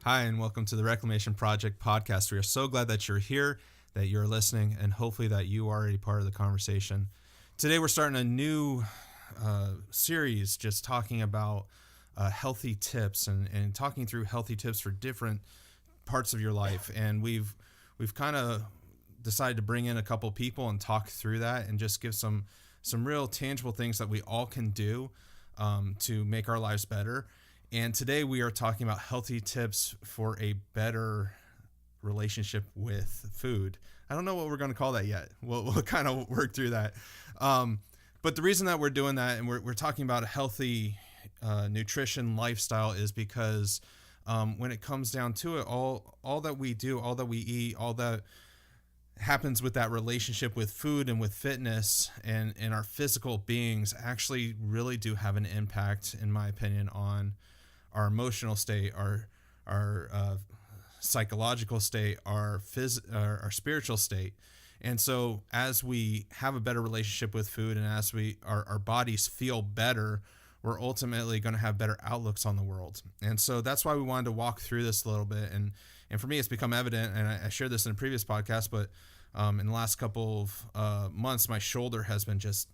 Hi, and welcome to the Reclamation Project podcast. We are so glad that you're here, that you're listening, and hopefully that you are a part of the conversation. Today, we're starting a new series just talking about healthy tips and talking through healthy tips for different parts of your life. And we've kind of decided to bring in a couple people and talk through that and just give some real tangible things that we all can do to make our lives better. And today we are talking about healthy tips for a better relationship with food. I don't know what we're going to call that yet. We'll kind of work through that. But the reason that we're doing that and we're talking about a healthy nutrition lifestyle is because when it comes down to it, all that we do, all that we eat, all that happens with that relationship with food and with fitness and our physical beings actually really do have an impact, in my opinion, on our emotional state, our psychological state, our spiritual state. And so as we have a better relationship with food and as our bodies feel better, we're ultimately going to have better outlooks on the world. And so that's why we wanted to walk through this a little bit. And for me, it's become evident, and I shared this in a previous podcast, but in the last couple of months, my shoulder has been just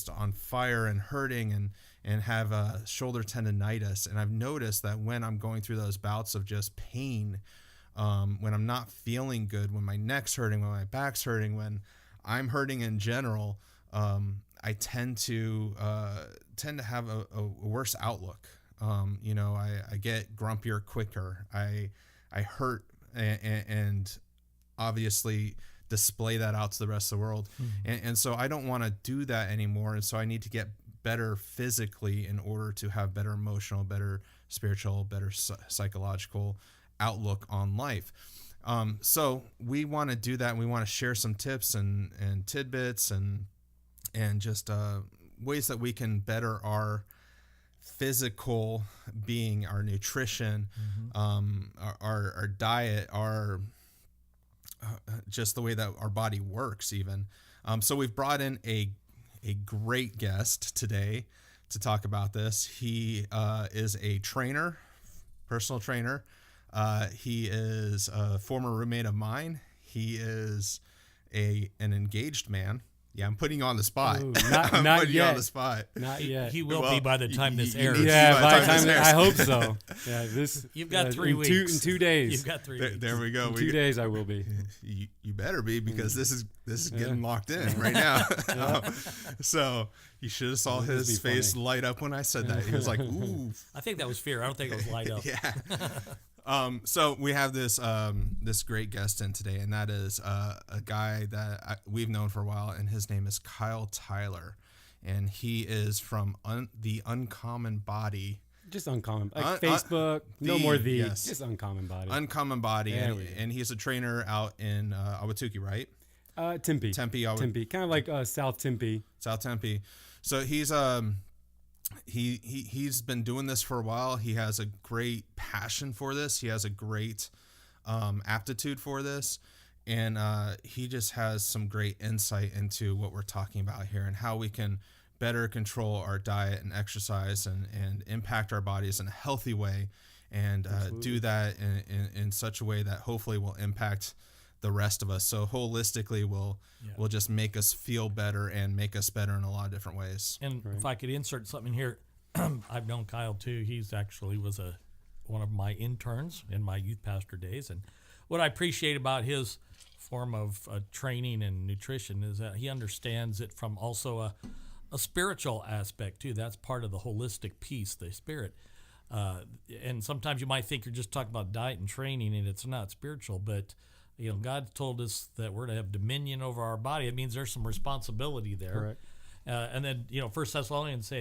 on fire and hurting and have shoulder tendonitis. And I've noticed that when I'm going through those bouts of just pain, when I'm not feeling good, when my neck's hurting, when my back's hurting, when I'm hurting in general, I tend to have a worse outlook. I get grumpier quicker. I hurt and obviously display that out to the rest of the world. Mm-hmm. And so I don't want to do that anymore. And so I need to get better physically in order to have better emotional, better spiritual, better psychological outlook on life. So we want to do that. And we want to share some tips and tidbits and just ways that we can better our physical being, our nutrition, our diet, our just the way that our body works even. So we've brought in a great guest today to talk about this. He is a trainer, personal trainer. He is a former roommate of mine. He is an engaged man. Yeah, I'm putting you on the spot. Ooh, not yet. You on the spot. Not yet. He will be by the time this airs. Yeah, by the time I hope so. Yeah, You've got 3 weeks. In 2 days. You've got 3 weeks. There we go. In 2 days I will be. You better be, because this is getting locked in right now. So you should have saw his face light up when I said that. He was like, "Ooh." I think that was fear. I don't think it was light up. Yeah. So we have this great guest in today, and that is a guy that we've known for a while, and his name is Kyle Tyler, and he is from the Uncommon Body. Just Uncommon, like Facebook. Yes. Just Uncommon Body. Uncommon Body, and he's a trainer out in Ahwatukee, right? Tempe. Tempe, kind of like South Tempe. South Tempe. So he's he's been doing this for a while. He has a great passion for this. He has a great aptitude for this, and he just has some great insight into what we're talking about here and how we can better control our diet and exercise and impact our bodies in a healthy way, and do that in such a way that hopefully will impact the rest of us. So holistically will just make us feel better and make us better in a lot of different ways. And if I could insert something here, I've known Kyle too. He's actually was one of my interns in my youth pastor days. And what I appreciate about his form of training and nutrition is that he understands it from also a spiritual aspect too. That's part of the holistic piece, the spirit. And sometimes you might think you're just talking about diet and training, and it's not spiritual, but God told us that we're to have dominion over our body. It means there's some responsibility there. Correct. And then, 1 Thessalonians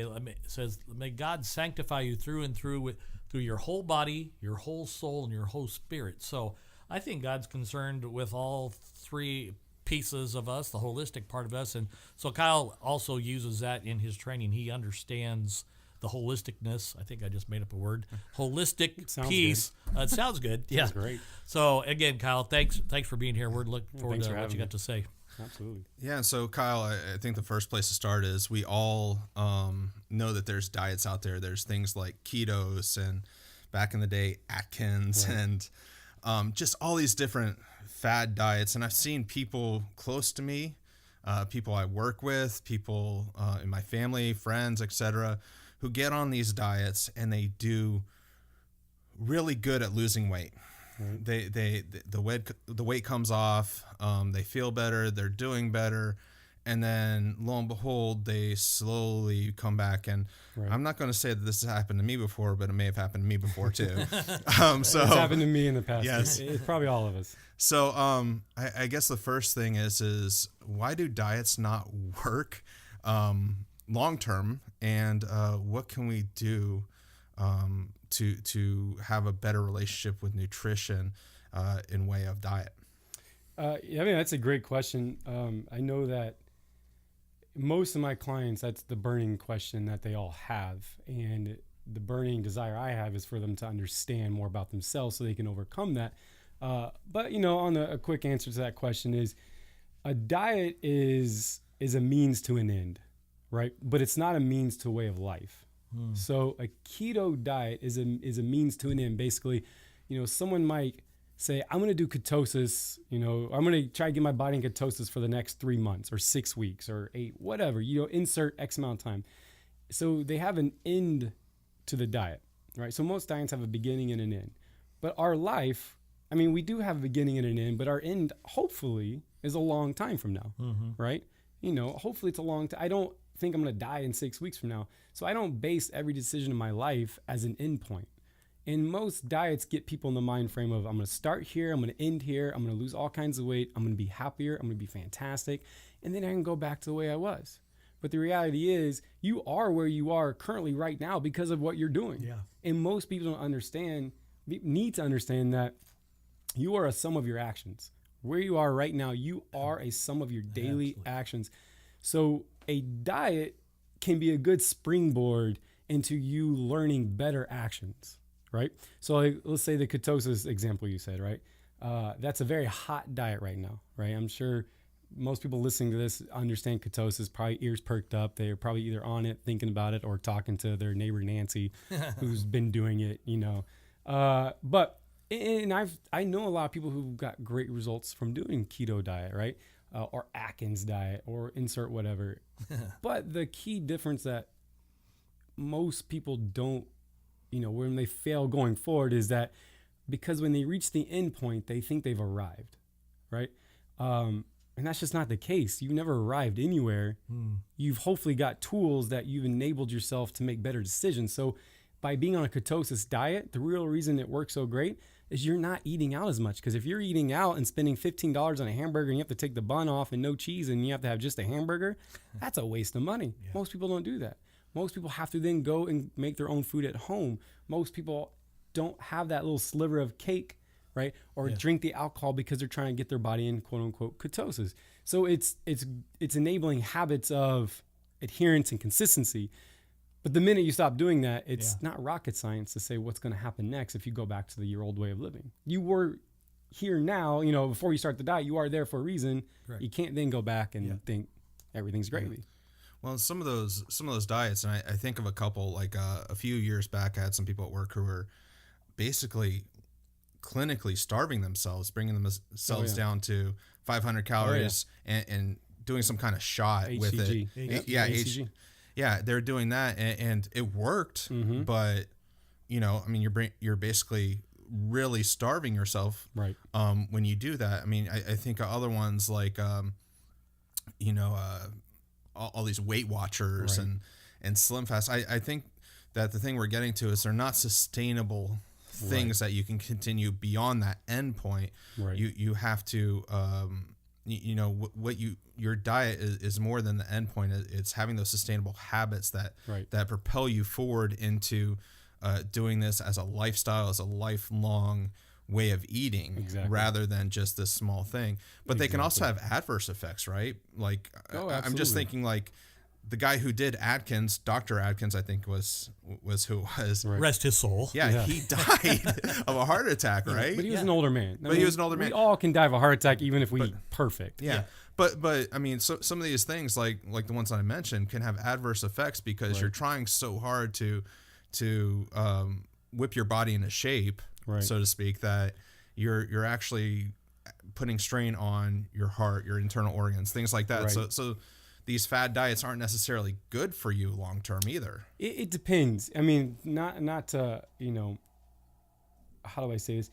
says, may God sanctify you through and through your whole body, your whole soul, and your whole spirit. So I think God's concerned with all three pieces of us, the holistic part of us. And so Kyle also uses that in his training. He understands the holisticness. I think I just made up a word. Holistic piece. It sounds good. Yeah. Sounds great. So again, Kyle, thanks for being here. We're looking forward to what you got to say. Absolutely. Yeah. So Kyle, I think the first place to start is we all know that there's diets out there. There's things like ketos and back in the day, Atkins, and just all these different fad diets. And I've seen people close to me, people I work with, people in my family, friends, etc., who get on these diets and they do really good at losing weight. Right. The weight comes off, they feel better, they're doing better, and then lo and behold, they slowly come back. And I'm not going to say that this has happened to me before, but it may have happened to me before too. It's happened to me in the past. Yes, it's probably all of us. So I guess the first thing is why do diets not work long term, and what can we do to have a better relationship with nutrition in way of diet? I mean, that's a great question. I know that most of my clients, that's the burning question that they all have. And the burning desire I have is for them to understand more about themselves so they can overcome that. But, on a quick answer to that question is a diet is a means to an end, right? But it's not a means to a way of life. So a keto diet is a means to an end. Basically, someone might say, I'm going to do ketosis, I'm going to try to get my body in ketosis for the next 3 months or 6 weeks or 8, whatever, insert X amount of time. So they have an end to the diet, right? So most diets have a beginning and an end. But our life, I mean, we do have a beginning and an end, but our end, hopefully, is a long time from now, right? Hopefully it's a long time. I don't think I'm going to die in 6 weeks from now. So I don't base every decision in my life as an end point. And most diets get people in the mind frame of, I'm going to start here, I'm going to end here, I'm going to lose all kinds of weight, I'm going to be happier, I'm going to be fantastic, and then I can go back to the way I was. But the reality is, you are where you are currently right now because of what you're doing. Yeah. And most people need to understand that you are a sum of your actions. Where you are right now, you are a sum of your daily actions. So a diet can be a good springboard into you learning better actions. Right? So let's say the ketosis example you said, right? That's a very hot diet right now, right? I'm sure most people listening to this understand ketosis, probably ears perked up. They're probably either on it, thinking about it, or talking to their neighbor Nancy, who's been doing it, But I know a lot of people who've got great results from doing keto diet, right? Or Atkins diet, or insert whatever. But the key difference that most people don't, when they fail going forward is that because when they reach the end point, they think they've arrived, right? And that's just not the case. You've never arrived anywhere. You've hopefully got tools that you've enabled yourself to make better decisions. So by being on a ketosis diet, the real reason it works so great is you're not eating out as much. Because if you're eating out and spending $15 on a hamburger and you have to take the bun off and no cheese and you have to have just a hamburger, that's a waste of money. Yeah. Most people don't do that. Most people have to then go and make their own food at home. Most people don't have that little sliver of cake, right? Or drink the alcohol because they're trying to get their body in quote unquote ketosis. So it's enabling habits of adherence and consistency. But the minute you stop doing that, it's not rocket science to say what's going to happen next if you go back to your old way of living. You were here now, before you start the diet, you are there for a reason. Correct. You can't then go back and think everything's gravy. Well, some of those diets, and I think of a couple, like a few years back, I had some people at work who were basically clinically starving themselves, bringing themselves down to 500 calories and doing some kind of shot HCG. With it. HCG. Yeah, they're doing that, and it worked, but you're basically really starving yourself, right? When you do that. I mean, I think of other ones like all these Weight Watchers and Slim Fast. I think that the thing we're getting to is they're not sustainable things that you can continue beyond that end point. Right. You have to, your diet is more than the end point. It's having those sustainable habits that propel you forward into doing this as a lifestyle, as a lifelong way of eating, rather than just this small thing. But they can also have adverse effects, right? Like, I'm just thinking, like, the guy who did Atkins, Dr. Atkins, I think was who it was. Right. Rest his soul. Yeah, he died of a heart attack, right? But he was an older man. He was an older man. We all can die of a heart attack, even if we eat perfect. Yeah. But I mean, so some of these things, like the ones that I mentioned, can have adverse effects because you're trying so hard to whip your body into shape, Right. so to speak, that you're actually putting strain on your heart, your internal organs, things like that. Right. So these fad diets aren't necessarily good for you long term either. It depends. I mean, not to, how do I say this?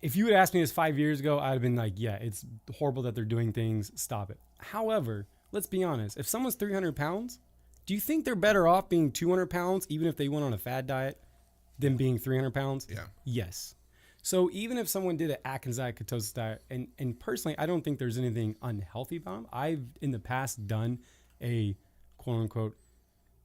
If you had asked me this 5 years ago, I'd have been like, yeah, it's horrible that they're doing things. Stop it. However, let's be honest. If someone's 300 pounds, do you think they're better off being 200 pounds, even if they went on a fad diet, than being 300 pounds? Yeah. Yes. So even if someone did an Atkins diet, ketosis diet, and personally, I don't think there's anything unhealthy about them. I've in the past done a quote unquote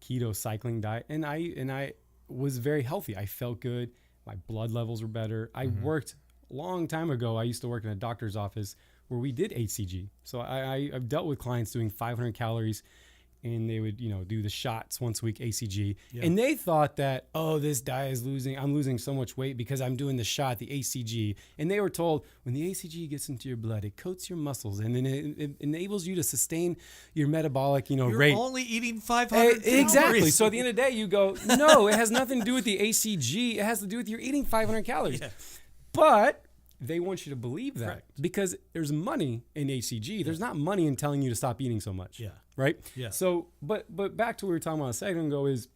keto cycling diet, and I was very healthy. I felt good. My blood levels were better. I worked a long time ago. I used to work in a doctor's office where we did HCG. So I've dealt with clients doing 500 calories, and they would, do the shots once a week, ACG. Yeah. And they thought that, oh, this diet is I'm losing so much weight because I'm doing the shot, the ACG. And they were told, when the ACG gets into your blood, it coats your muscles, and then it enables you to sustain your metabolic, You're rate. only eating 500 Exactly. calories. So at the end of the day, you go, no, it has nothing to do with the ACG. It has to do with you're eating 500 calories. Yeah. But they want you to believe that. Correct. Because there's money in ACG. There's not money in telling you to stop eating so much. Yeah. Right? Yeah. So, but back to what we were talking about a second ago is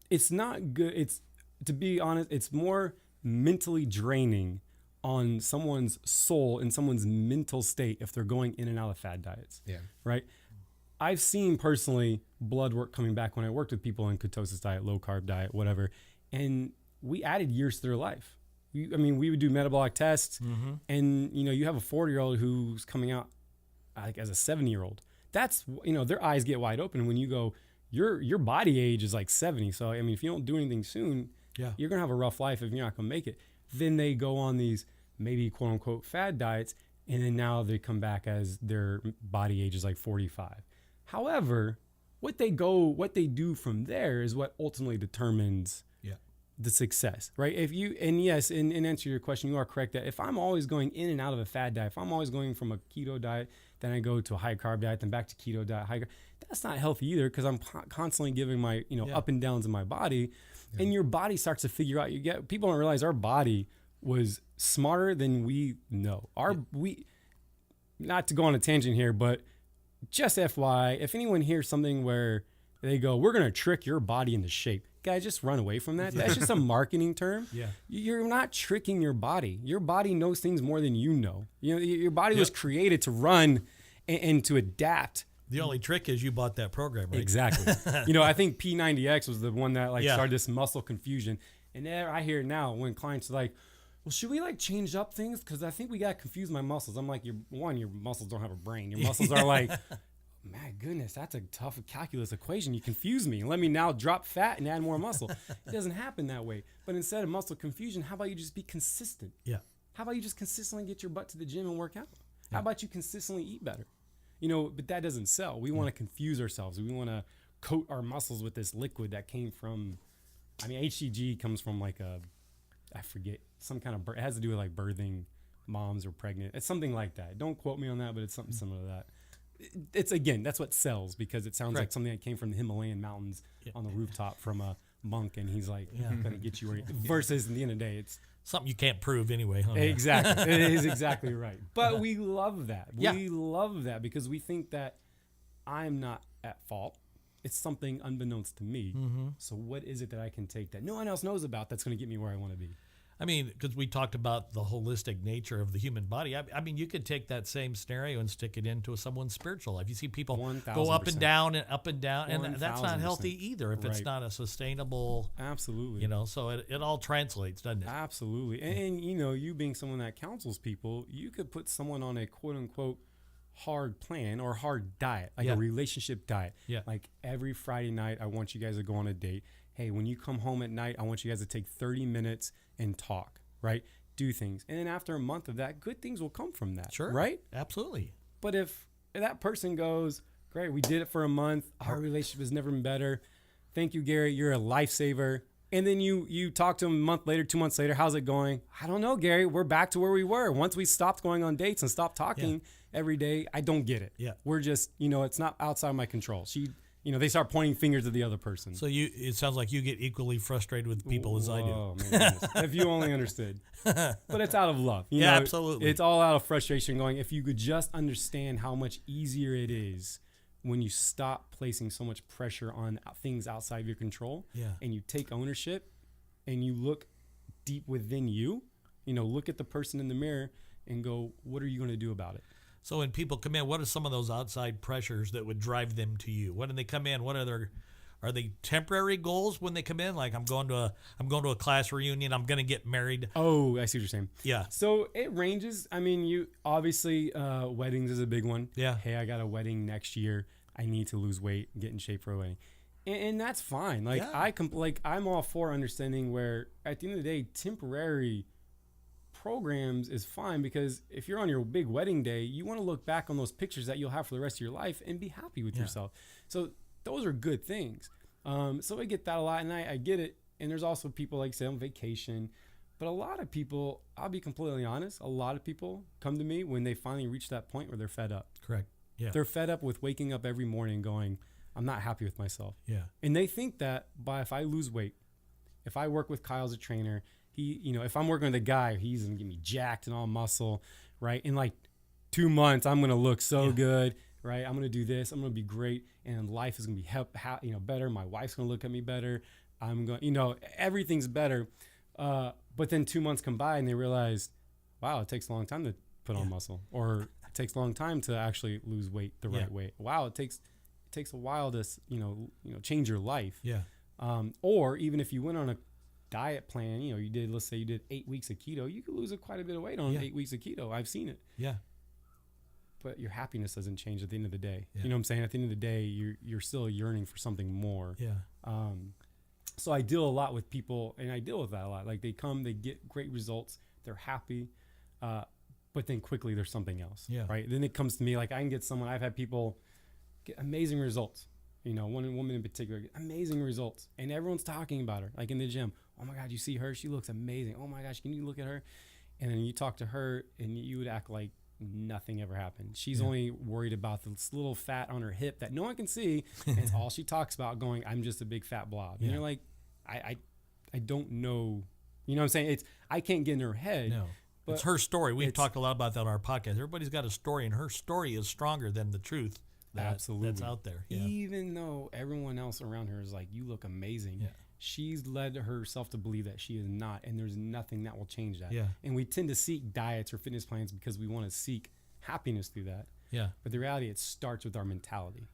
it's not good. It's, to be honest, it's more mentally draining on someone's soul and someone's mental state if they're going in and out of fad diets. Yeah. Right? I've seen personally blood work coming back when I worked with people in ketosis diet, low carb diet, whatever, and we added years to their life. We would do metabolic tests, and you have a 40-year-old who's coming out like as a 70-year-old. That's their eyes get wide open when you go. Your body age is like 70. So I mean, if you don't do anything soon, you're gonna have a rough life if you're not gonna make it. Then they go on these maybe quote unquote fad diets, and then now they come back as their body age is like 45. However, what they do from there is what ultimately determines the success, right? Yes, in answer to your question, you are correct that if I'm always going in and out of a fad diet, if I'm always going from a keto diet, then I go to a high carb diet, then back to keto diet, that's not healthy either, because I'm constantly giving my up and downs in my body, and your body starts to figure out. People don't realize our body was smarter than we know. We, not to go on a tangent here, but just FYI, if anyone hears something where they go, we're going to trick your body into shape, guys, just run away from that. That's just a marketing term. Yeah. You're not tricking your body. Your body knows things more than you know. Your body was created to run and to adapt. The only trick is you bought that program, right? Exactly. I think P90X was the one that started this muscle confusion. And there I hear it now when clients are like, well, should we change up things? Because I think we got to confuse my muscles. I'm like, your muscles don't have a brain. Your muscles are like, my goodness, that's a tough calculus equation. You confuse me. Let me now drop fat and add more muscle. It doesn't happen that way. But instead of muscle confusion, how about you just be consistent? Yeah. How about you just consistently get your butt to the gym and work out? How about you consistently eat better? But that doesn't sell. We want to confuse ourselves. We want to coat our muscles with this liquid that came from, HCG comes from I forget, some kind of, it has to do with birthing moms or pregnant. It's something like that. Don't quote me on that, but it's something similar to that. It's that's what sells, because it sounds like something that came from the Himalayan mountains on the rooftop from a monk, and he's like, I'm going to get you where you, versus in the end of the day, it's something you can't prove anyway, huh? Exactly. It is exactly right. But we love that. We love that because we think that I'm not at fault. It's something unbeknownst to me. So what is it that I can take that no one else knows about that's going to get me where I want to be? Because we talked about the holistic nature of the human body. You could take that same scenario and stick it into someone's spiritual life. You see people 1,000%. Go up and down and up and down, and that's not healthy either if it's not a sustainable. Absolutely. So it all translates, doesn't it? Absolutely. And you being someone that counsels people, you could put someone on a quote unquote hard plan or hard diet, a relationship diet. Yeah. Like every Friday night, I want you guys to go on a date. Hey, when you come home at night, I want you guys to take 30 minutes and talk, right? Do things. And then after a month of that, good things will come from that. Sure. Right? Absolutely. But if that person goes, great, we did it for a month. Our relationship has never been better. Thank you, Gary. You're a lifesaver. And then you talk to him a month later, 2 months later, how's it going? I don't know, Gary. We're back to where we were. Once we stopped going on dates and stopped talking every day, I don't get it. Yeah. We're just, it's not outside my control. they start pointing fingers at the other person. So it sounds like you get equally frustrated with people as I do. Oh, my goodness. If you only understood. But it's out of love. You know, absolutely. It's all out of frustration going, if you could just understand how much easier it is when you stop placing so much pressure on things outside of your control, and you take ownership and you look deep within you, look at the person in the mirror and go, what are you going to do about it? So when people come in, what are some of those outside pressures that would drive them to you? When they come in, are they temporary goals when they come in? Like I'm going to a class reunion, I'm going to get married. Oh, I see what you're saying. Yeah. So it ranges. I mean, you obviously weddings is a big one. Yeah. Hey, I got a wedding next year. I need to lose weight, get in shape for a wedding. And that's fine. Like I'm all for understanding where at the end of the day, temporary programs is fine, because if you're on your big wedding day, you want to look back on those pictures that you'll have for the rest of your life and be happy with yourself. So those are good things. So I get that a lot, and I get it. And there's also people like say on vacation, but a lot of people, I'll be completely honest, a lot of people come to me when they finally reach that point where they're fed up. Correct. Yeah. They're fed up with waking up every morning going, I'm not happy with myself. Yeah. And they think that if I lose weight, if I work with Kyle as a trainer, if I'm working with a guy, he's going to get me jacked and all muscle, right? In like 2 months, I'm going to look so good, right? I'm going to do this. I'm going to be great. And life is going to be better. My wife's going to look at me better. I'm going, everything's better. But then 2 months come by and they realize, wow, it takes a long time to put on muscle, or it takes a long time to actually lose weight the right way. Wow, it takes a while to, change your life. Yeah. Or even if you went on a diet plan, let's say you did 8 weeks of keto, you could lose quite a bit of weight on 8 weeks of keto. I've seen it. Yeah. But your happiness doesn't change at the end of the day. Yeah. You know what I'm saying? At the end of the day, you're still yearning for something more. Yeah. So I deal a lot with people, and I deal with that a lot. Like they come, they get great results, they're happy, but then quickly there's something else. Yeah. Right. Then it comes to me, like I've had people get amazing results. One woman in particular, amazing results, and everyone's talking about her, like in the gym. Oh my God, you see her? She looks amazing. Oh my gosh, can you look at her? And then you talk to her, and you would act like nothing ever happened. She's only worried about this little fat on her hip that no one can see. And it's all she talks about, going, I'm just a big fat blob. And you're like, I don't know. You know what I'm saying? I can't get in her head. No. But it's her story. We've talked a lot about that on our podcast. Everybody's got a story, and her story is stronger than the truth that's out there. Yeah. Even though everyone else around her is like, you look amazing. Yeah. She's led herself to believe that she is not, and there's nothing that will change that. Yeah. And we tend to seek diets or fitness plans because we want to seek happiness through that. Yeah. But the reality, it starts with our mentality,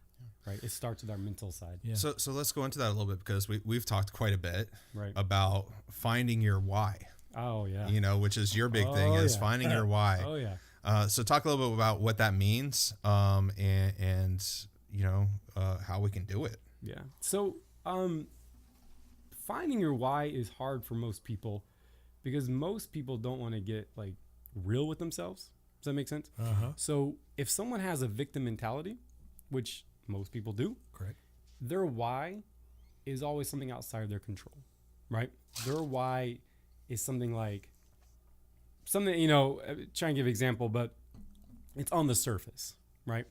right? It starts with our mental side. Yeah. So let's go into that a little bit, because we've talked quite a bit about finding your why. Oh yeah. Which is your big thing, is finding your why. Oh yeah. So talk a little bit about what that means, and how we can do it. Yeah. So finding your why is hard for most people, because most people don't want to get like real with themselves. Does that make sense? Uh-huh. So if someone has a victim mentality, which most people do, correct, their why is always something outside of their control, right? Their why is something like try and give an example, but it's on the surface, right?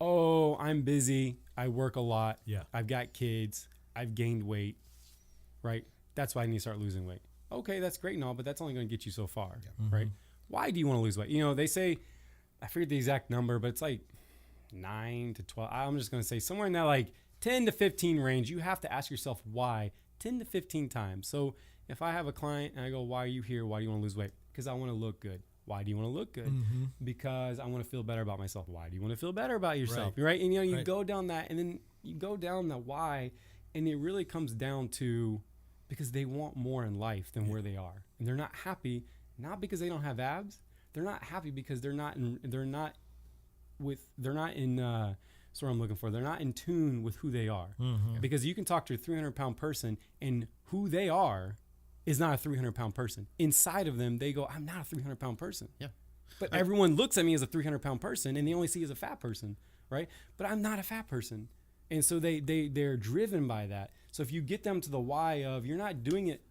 Oh, I'm busy. I work a lot. Yeah. I've got kids. I've gained weight, right? That's why I need to start losing weight. Okay, that's great and all, but that's only going to get you so far, right? Why do you want to lose weight? They say, I forget the exact number, but it's like 9 to 12. I'm just going to say somewhere in that like 10 to 15 range. You have to ask yourself why 10 to 15 times. So if I have a client and I go, why are you here? Why do you want to lose weight? Because I want to look good. Why do you want to look good? Mm-hmm. Because I want to feel better about myself. Why do you want to feel better about yourself? Right. And you go down that, and then you go down the why, and it really comes down to because they want more in life than where they are, and they're not happy. Not because they don't have abs. They're not happy because they're not in tune with who they are. Mm-hmm. Because you can talk to a 300-pound person, and who they are is not a 300-pound person. Inside of them, they go, I'm not a 300-pound person. Yeah. But everyone looks at me as a 300-pound person, and they only see as a fat person, right? But I'm not a fat person. And so they're driven by that. So if you get them to the why of, you're not doing it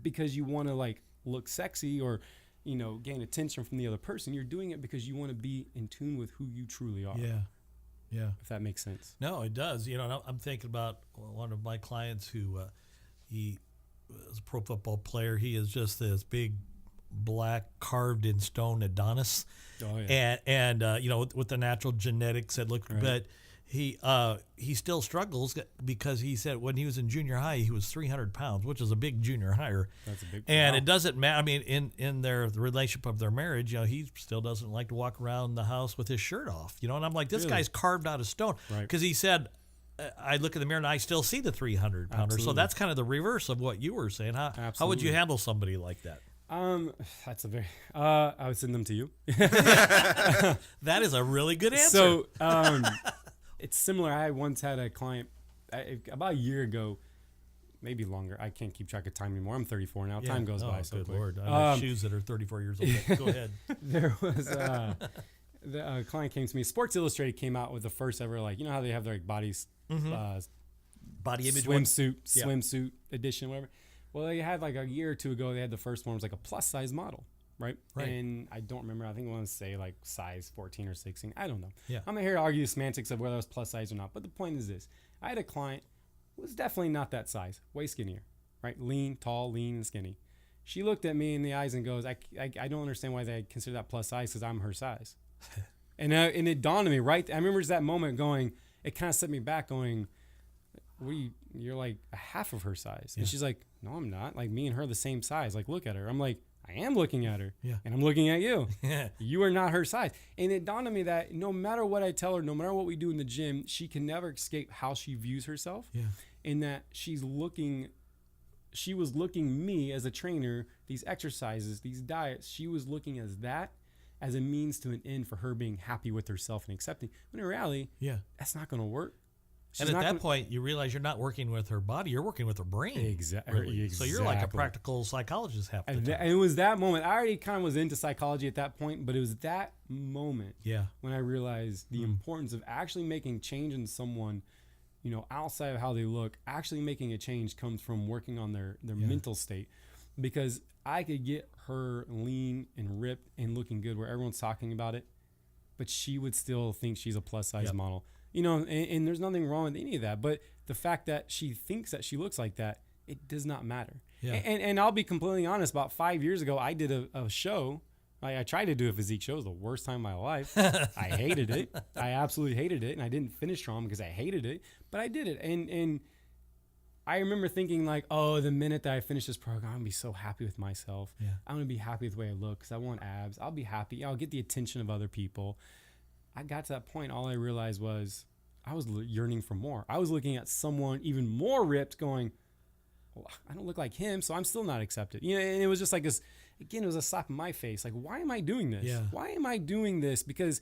because you want to like look sexy or, gain attention from the other person. You're doing it because you want to be in tune with who you truly are. Yeah. Yeah. if that makes sense. No, it does. You know, and I'm thinking about one of my clients who he was a pro football player. He is just this big black carved in stone Adonis. Oh, yeah. And you know, with the natural genetics that looked, Right. but he still struggles because he said when he was in junior high, he was 300 pounds, which is a big junior higher. That's a big And wow. it doesn't matter. I mean, in the relationship of their marriage, you know, he still doesn't like to walk around the house with his shirt off, you know. And I'm like, this Really? guy's carved out of stone, Right. because he said, I look in the mirror and I still see the 300 pounder. So Absolutely. that's kind of the reverse of what you were saying. How would you Absolutely. handle somebody like that? That's a very I would send them to you. That is a really good answer. So, it's similar. I once had a client about a year ago, maybe longer. I can't keep track of time anymore. I'm 34 now. Yeah. Time goes Oh, by so good quick. Lord. I have shoes that are 34 years old. Go ahead. There was the client came to me. Sports Illustrated came out with the first ever, like, you know how they have their like bodies Body image one. swimsuit edition, whatever. Well, they had like a year or two ago. They had the first one, was like a plus size model, right? Right. And I don't remember. I think I want to say like size 14 or 16. I don't know. Yeah. I'm not here to argue the semantics of whether it was plus size or not. But the point is this: I had a client who was definitely not that size, way skinnier, right? Lean, tall, lean, and skinny. She looked at me in the eyes and goes, "I don't understand why they consider that plus size because I'm her size." And it dawned on me, right? I remember just that moment going. It kind of set me back, going, you're like a half of her size. Yeah. And she's like, no, I'm not. Like, me and her are the same size. Like, look at her. I'm like, I am looking at her. Yeah. And I'm looking at you. Yeah. You are not her size. And it dawned on me that no matter what I tell her, no matter what we do in the gym, she can never escape how she views herself. Yeah. In that she was looking me as a trainer, these exercises, these diets, she was looking as that as a means to an end for her being happy with herself and accepting. When in reality, Yeah. that's not going to work. She's And at not that gonna- point, you realize you're not working with her body; you're working with her brain. Exactly. So you're like a Exactly. practical psychologist half the And, time. and it was that moment. I already kind of was into psychology at that point, but it was that moment Yeah. when I realized the importance of actually making change in someone, you know, outside of how they look. Actually making a change comes from working on their mental state, because I could get her lean and ripped and looking good where everyone's talking about it, but she would still think she's a plus size Yep. model. You know, and there's nothing wrong with any of that. But the fact that she thinks that she looks like that, it does not matter. Yeah. And I'll be completely honest. About 5 years ago, I did a show. I tried to do a physique show. It was the worst time of my life. I hated it. I absolutely hated it. And I didn't finish strong because I hated it. But I did it. And I remember thinking like, oh, the minute that I finish this program, I'm going to be so happy with myself. Yeah. I'm going to be happy with the way I look because I want abs. I'll be happy. I'll get the attention of other people. I got to that point. All I realized was I was yearning for more. I was looking at someone even more ripped going, well, I don't look like him, so I'm still not accepted. You know, and it was just like this, again, it was a slap in my face. Like, why am I doing this? Yeah. Why am I doing this? Because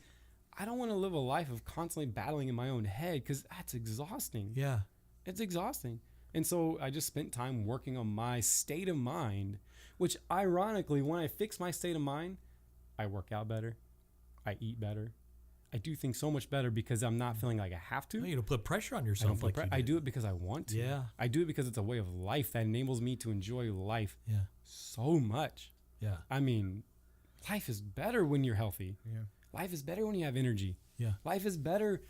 I don't want to live a life of constantly battling in my own head, because that's exhausting. Yeah. It's exhausting. And so I just spent time working on my state of mind, which ironically, when I fix my state of mind, I work out better. I eat better. I do things so much better because I'm not feeling like I have to. No, you don't put pressure on I, yourself don't feel like pre- you I did. do it because I want to. Yeah. I do it because it's a way of life that enables me to enjoy life Yeah. so much. Yeah. I mean, life is better when you're healthy. Yeah. Life is better when you have energy. Yeah. Life is better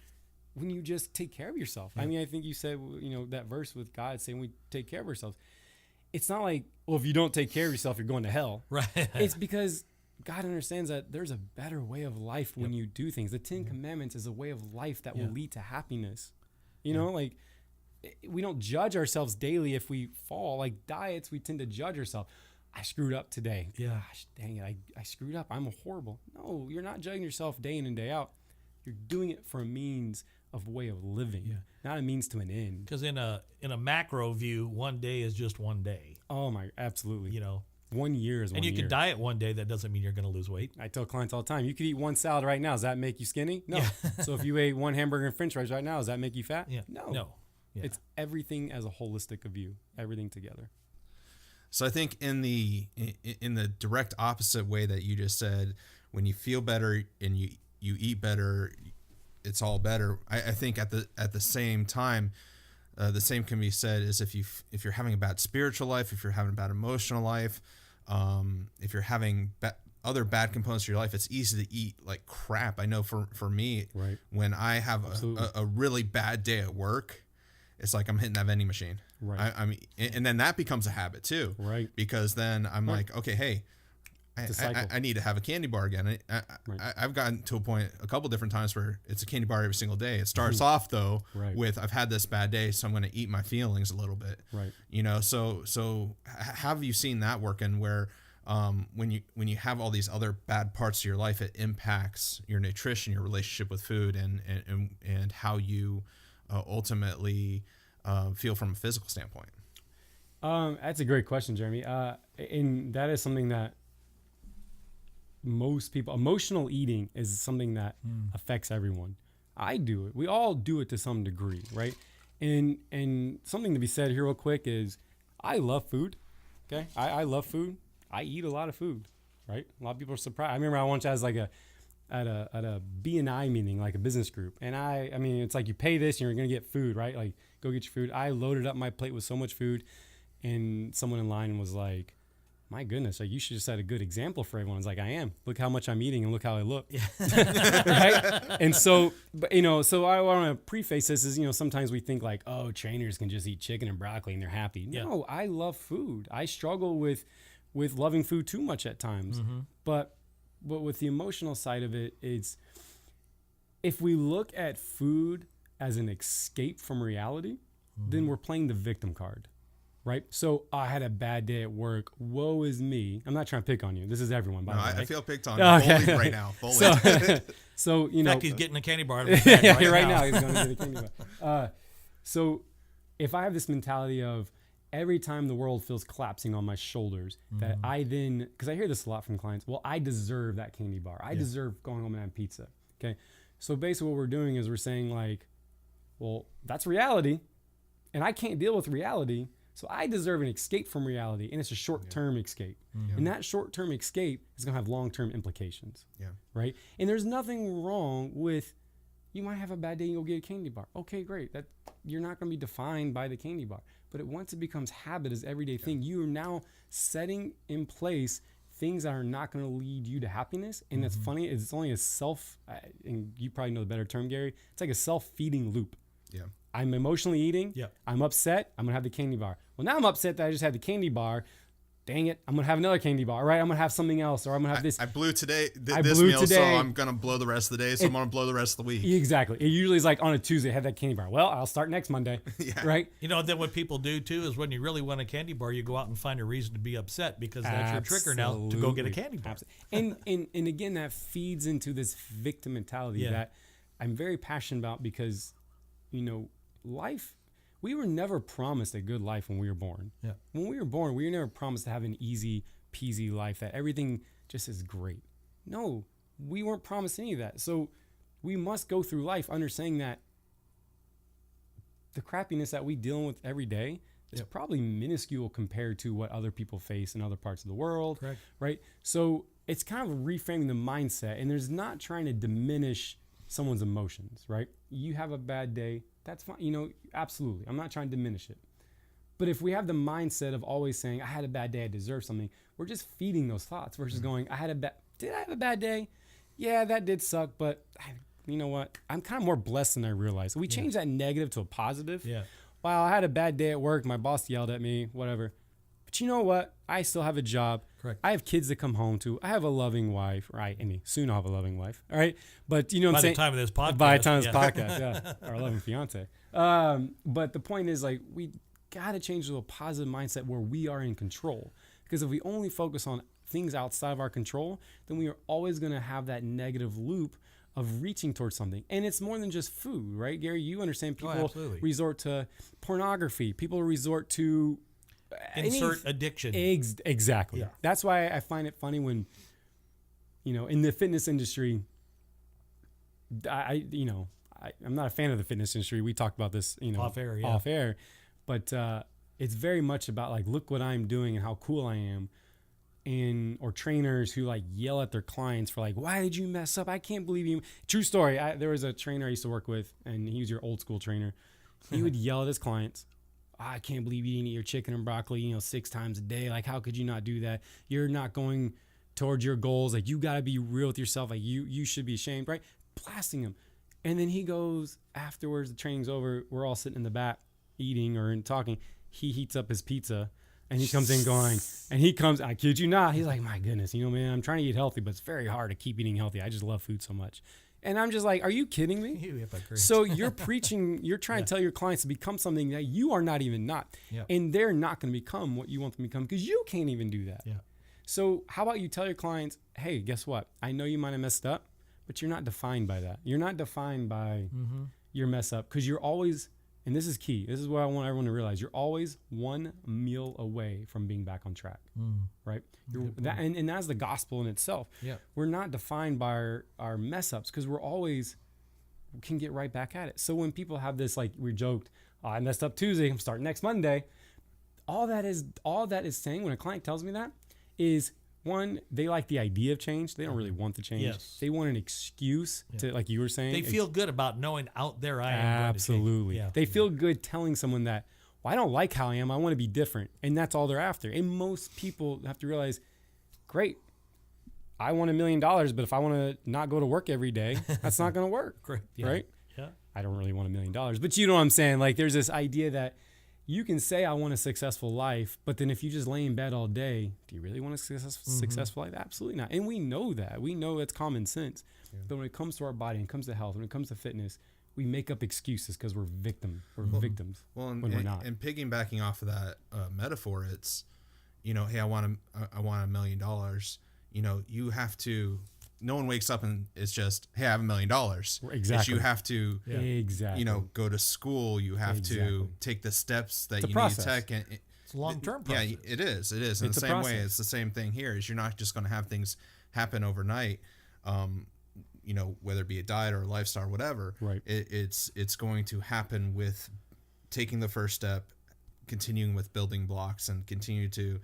when you just take care of yourself. Yeah. I mean, I think you said, you know, that verse with God saying we take care of ourselves. It's not like, well, if you don't take care of yourself, you're going to hell. Right. It's because God understands that there's a better way of life when you do things. The 10 Commandments is a way of life that will lead to happiness. You know, like we don't judge ourselves daily if we fall. Like diets, we tend to judge ourselves. I screwed up today. Yeah. Gosh, dang it. I screwed up. I'm horrible. No, you're not judging yourself day in and day out. You're doing it for a means of way of living, not a means to an end. Because in a macro view, one day is just one day. Oh my, absolutely. You know, 1 year is 1 and you year. can diet one day. That doesn't mean you're going to lose weight. I tell clients all the time, you could eat one salad right now. Does that make you skinny? No. Yeah. So if you ate one hamburger and french fries right now, does that make you fat? Yeah. No. No. Yeah. It's everything as a holistic of view, everything together. So I think in the direct opposite way that you just said, when you feel better and you eat better, it's all better. I think at the same time, the same can be said is if you're having a bad spiritual life, if you're having a bad emotional life, if you're having other bad components of your life, it's easy to eat like crap. I know for me, Right. when I have a really bad day at work, it's like I'm hitting that vending machine. Right. I mean, and then that becomes a habit too. Right. Because then I'm like, okay, hey, I need to have a candy bar again. I've gotten to a point a couple different times where it's a candy bar every single day. It starts off though with I've had this bad day, so I'm going to eat my feelings a little bit. Right. You know, so have you seen that working where when you have all these other bad parts of your life, it impacts your nutrition, your relationship with food, and how you ultimately feel from a physical standpoint? That's a great question, Jeremy. And that is something that most people, emotional eating is something that affects everyone. I do it. We all do it to some degree, right? And something to be said here real quick is I love food. Okay. I love food. I eat a lot of food, right? A lot of people are surprised. I remember I once was like at a B&I meeting, like a business group. And I mean, it's like you pay this and you're going to get food, right? Like go get your food. I loaded up my plate with so much food, and someone in line was like, my goodness, like you should just set a good example for everyone. I was like, I am. Look how much I'm eating and look how I look. Yeah. Right? And so, but, so I want to preface this is, sometimes we think like, oh, trainers can just eat chicken and broccoli and they're happy. Yeah. No, I love food. I struggle with loving food too much at times. Mm-hmm. But with the emotional side of it, it's if we look at food as an escape from reality, then we're playing the victim card. Right. So I had a bad day at work. Woe is me. I'm not trying to pick on you. This is everyone, by the way. I feel picked on bullied right now. Bullied. So In fact, he's getting a candy bar. Right now he's going to get a candy bar. So if I have this mentality of every time the world feels collapsing on my shoulders, that I then, because I hear this a lot from clients, well, I deserve that candy bar. I deserve going home and having pizza. Okay. So basically what we're doing is we're saying like, well, that's reality and I can't deal with reality. So I deserve an escape from reality, and it's a short-term escape. Mm-hmm. And that short-term escape is going to have long-term implications, right? And there's nothing wrong with, you might have a bad day and you'll get a candy bar. Okay, great. That you're not going to be defined by the candy bar. But once it becomes habit as everyday thing, you are now setting in place things that are not going to lead you to happiness. And that's funny. It's only a and you probably know the better term, Gary. It's like a self-feeding loop. Yeah. I'm emotionally eating. Yeah. I'm upset. I'm going to have the candy bar. Well, now I'm upset that I just had the candy bar. Dang it. I'm going to have another candy bar, right? I'm going to have something else, or I'm going to have this. I blew today, this meal, so I'm going to blow the rest of the day, so I'm going to blow the rest of the week. Exactly. It usually is like on a Tuesday, I had that candy bar. Well, I'll start next Monday, right? Then what people do too is when you really want a candy bar, you go out and find a reason to be upset because that's your trigger now to go get a candy bar. And again, that feeds into this victim mentality that I'm very passionate about because, life, we were never promised a good life when we were born. Yeah. When we were born, we were never promised to have an easy peasy life, that everything just is great. No, we weren't promised any of that. So we must go through life understanding that the crappiness that we deal with every day is probably minuscule compared to what other people face in other parts of the world. Correct. Right? So it's kind of reframing the mindset, and there's not trying to diminish someone's emotions, right? You have a bad day, that's fine. Absolutely. I'm not trying to diminish it. But if we have the mindset of always saying, I had a bad day, I deserve something, we're just feeding those thoughts versus going, did I have a bad day? Yeah, that did suck, but you know what? I'm kind of more blessed than I realized. We change that negative to a positive. Yeah. Wow, I had a bad day at work. My boss yelled at me, whatever. But you know what? I still have a job. Correct. I have kids to come home to. I have a loving wife, right? And soon I'll have a loving wife, all right? But you know what I'm saying? By the time of this podcast. By the time of this podcast, our loving fiance. But the point is, like, we got to change to a positive mindset where we are in control. Because if we only focus on things outside of our control, then we are always going to have that negative loop of reaching towards something. And it's more than just food, right, Gary? You understand people resort to pornography. People resort to insert addiction. Exactly. Yeah. That's why I find it funny when, in the fitness industry, I'm not a fan of the fitness industry. We talked about this, off air, but it's very much about like, look what I'm doing and how cool I am. Or trainers who like yell at their clients for like, why did you mess up? I can't believe you. True story. There was a trainer I used to work with, and he was your old school trainer. He would yell at his clients. I can't believe you didn't eat your chicken and broccoli, 6 times a day. Like, how could you not do that? You're not going towards your goals. Like, you got to be real with yourself. Like, you should be ashamed, right? Blasting him. And then he goes, afterwards, the training's over, we're all sitting in the back eating or talking. He heats up his pizza and he comes in going, and he comes, I kid you not, he's like, my goodness, man, I'm trying to eat healthy, but it's very hard to keep eating healthy. I just love food so much. And I'm just like, are you kidding me? You hypocrite. So you're preaching, you're trying to tell your clients to become something that you are not even not. Yeah. And they're not going to become what you want them to become because you can't even do that. Yeah. So how about you tell your clients, hey, guess what? I know you might have messed up, but you're not defined by that. You're not defined by your mess up because you're always, and this is key. This is what I want everyone to realize. You're always one meal away from being back on track, right? And that's the gospel in itself. Yeah. We're not defined by our mess ups because we can get right back at it. So when people have this, like we joked, I messed up Tuesday, I'm starting next Monday. All that is saying when a client tells me that is, one, they like the idea of change. They don't really want the change. Yes. They want an excuse to, like you were saying. They feel good about knowing out there I am. Absolutely. Yeah. They feel good telling someone that, well, I don't like how I am. I want to be different. And that's all they're after. And most people have to realize, great, I want $1 million, but if I want to not go to work every day, that's not going to work. Great. Yeah. Right? Yeah. I don't really want $1 million, but you know what I'm saying? Like, there's this idea that you can say I want a successful life, but then if you just lay in bed all day, do you really want a successful life? Absolutely not. And we know that. We know it's common sense. Yeah. But when it comes to our body, when it comes to health, when it comes to fitness, we make up excuses because we're victims. We're victims. Well, when we're not. And piggybacking off of that metaphor, it's, hey, I want $1 million. You have to. No one wakes up and it's just, hey, I have $1 million. Exactly. It's you have to, exactly. Go to school. You have to take the steps that you process. need to take. And it's a long-term process. Yeah, it is. It is. In the same way, it's the same thing here. Is you're not just going to have things happen overnight. Whether it be a diet or a lifestyle or whatever. Right. It's going to happen with taking the first step, continuing with building blocks, and continue to